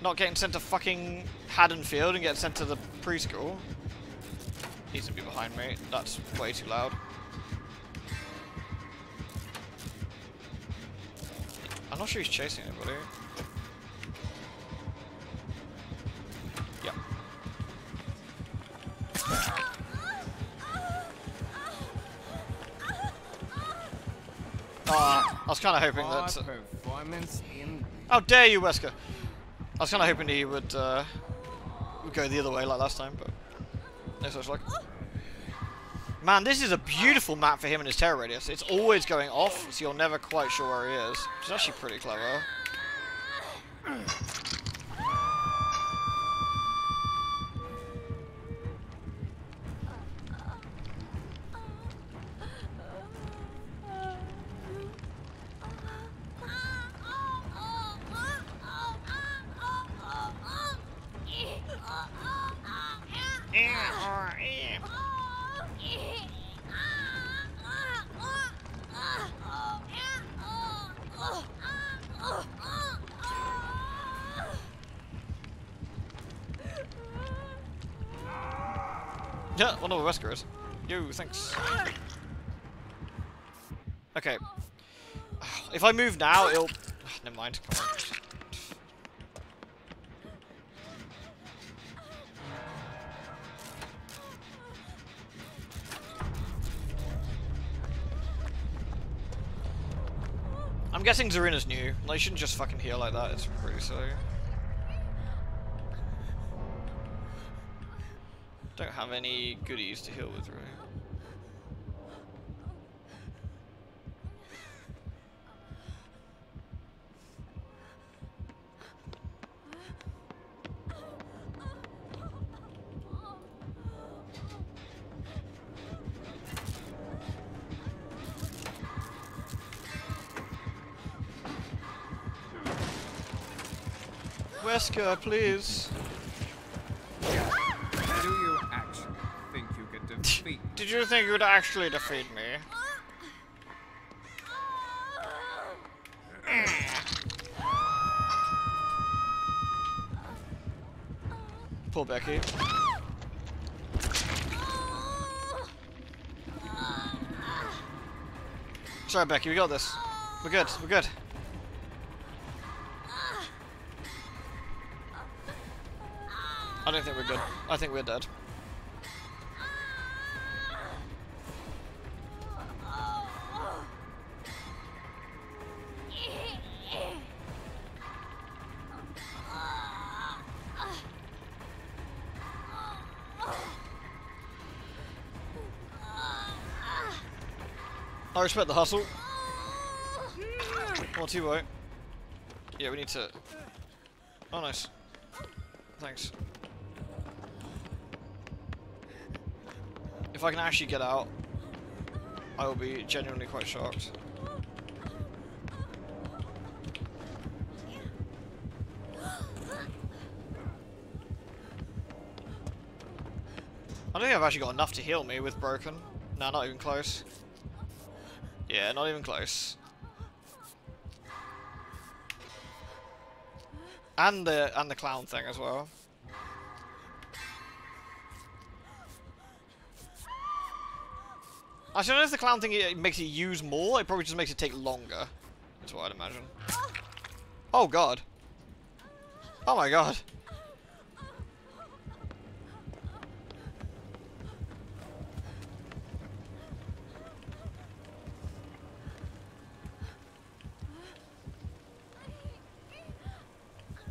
Not getting sent to fucking Haddonfield and getting sent to the preschool. Needs to be behind me. That's way too loud. I'm not sure he's chasing anybody. I was kind of hoping Poor that. performance in. How dare you, Wesker! I was kind of hoping he would go the other way like last time, but no such luck. Man, this is a beautiful map for him and his terror radius. It's always going off, so you're never quite sure where he is. Which is actually pretty clever. Yeah, one of the Wesker is. Yo, thanks. Okay. If I move now, it'll... never mind. Come on. I'm guessing Zarina's new. Like, you shouldn't just fucking heal like that. It's pretty silly. Don't have any goodies to heal with, really. Wesker, please. Do you actually think you could defeat? Did you think you would actually defeat me? Poor Becky. Sorry, Becky, we got this. We're good, we're good. I don't think we're good. I think we're dead. I respect the hustle. Well, too right. Yeah, we need to... Oh, nice. Thanks. If I can actually get out, I will be genuinely quite shocked. I don't think I've actually got enough to heal me with broken. No, not even close. Yeah, not even close. And the clown thing as well. Actually, I don't know if the clown thing it makes it use more. It probably just makes it take longer. That's what I'd imagine. Oh god. Oh my god.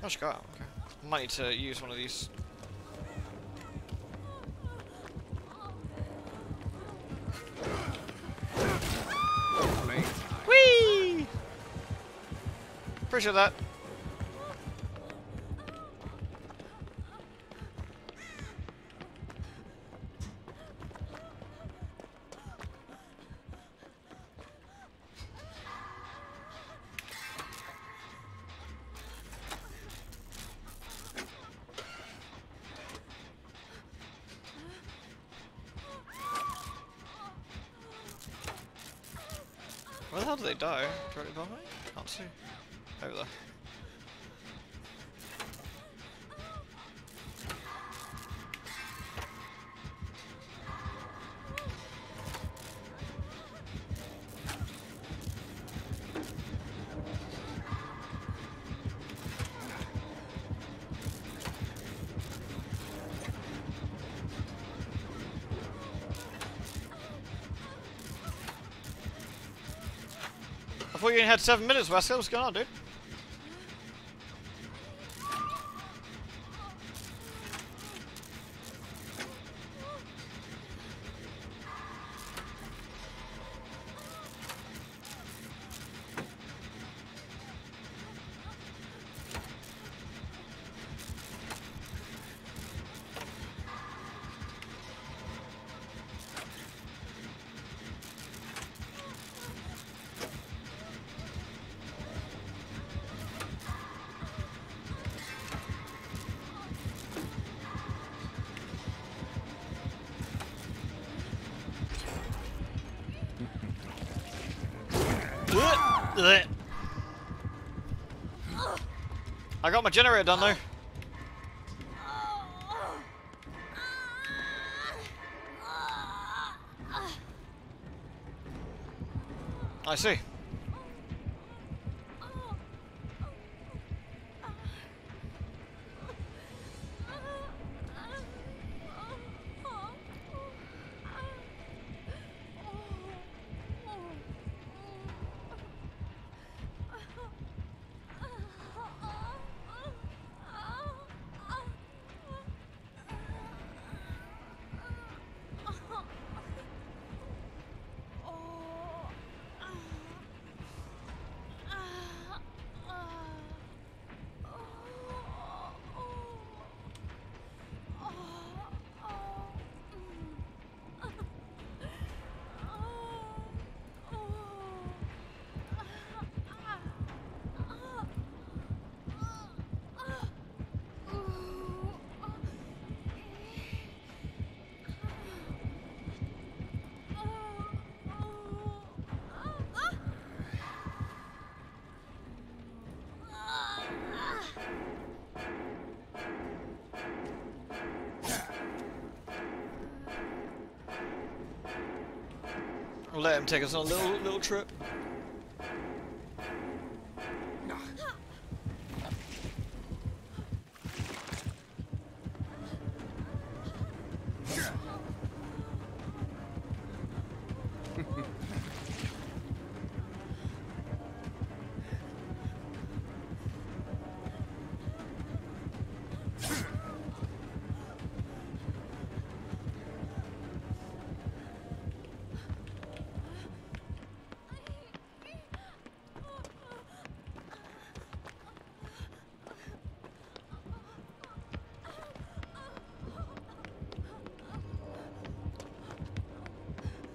Oh, she got it. Okay. Might need to use one of these. Whee! Appreciate that. Where the hell did they die? Directly above me? Can't see. Over there. thought you only had 7 minutes, Wesker. What's going on, dude? I got my generator done though. I see. We'll let him take us on a little trip.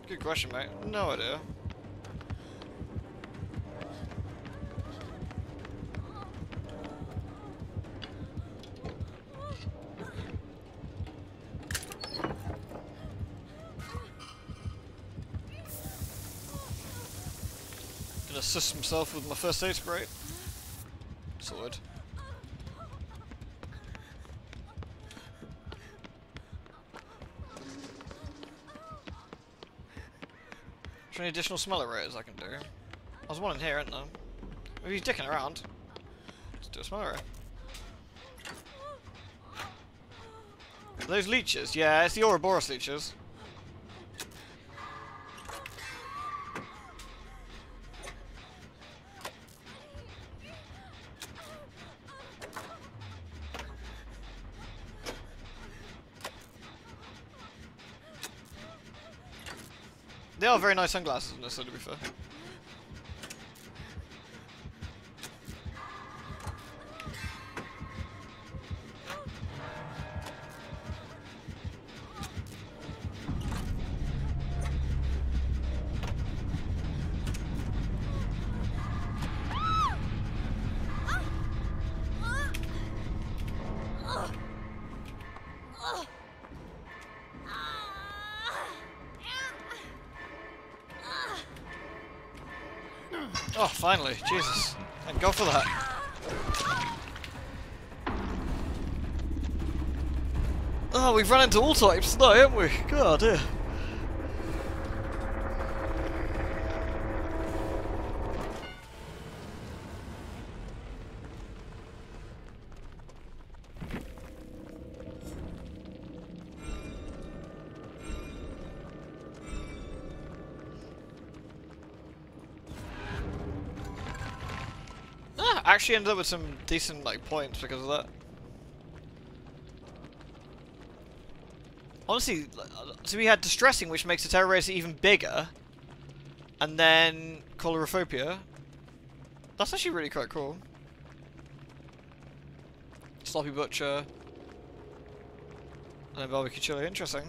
Good question, mate. No idea. Gonna assist himself with my first aid spray. Sorted. Is there any additional smeller rays I can do? There's one in here, isn't there? If he's dicking around, let's do a smeller ray. Are those leeches? Yeah, it's the Ouroboros leeches. They are very nice sunglasses in this, though, to be fair. Oh, finally. Jesus. Thank God for that. Oh, we've run into all types tonight, haven't we? God, dear. actually ended up with some decent like points because of that. Honestly, so we had distressing, which makes the terror racer even bigger, and then Colorophobia. That's actually really quite cool. Sloppy Butcher, and then Barbecue Chili. Interesting.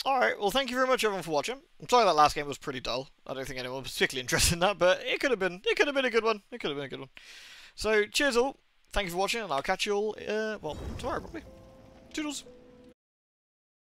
Alright, well thank you very much everyone for watching. I'm sorry that last game was pretty dull. I don't think anyone was particularly interested in that, but it could have been a good one. It could have been a good one. So cheers all, thank you for watching, and I'll catch you all well tomorrow probably. Toodles.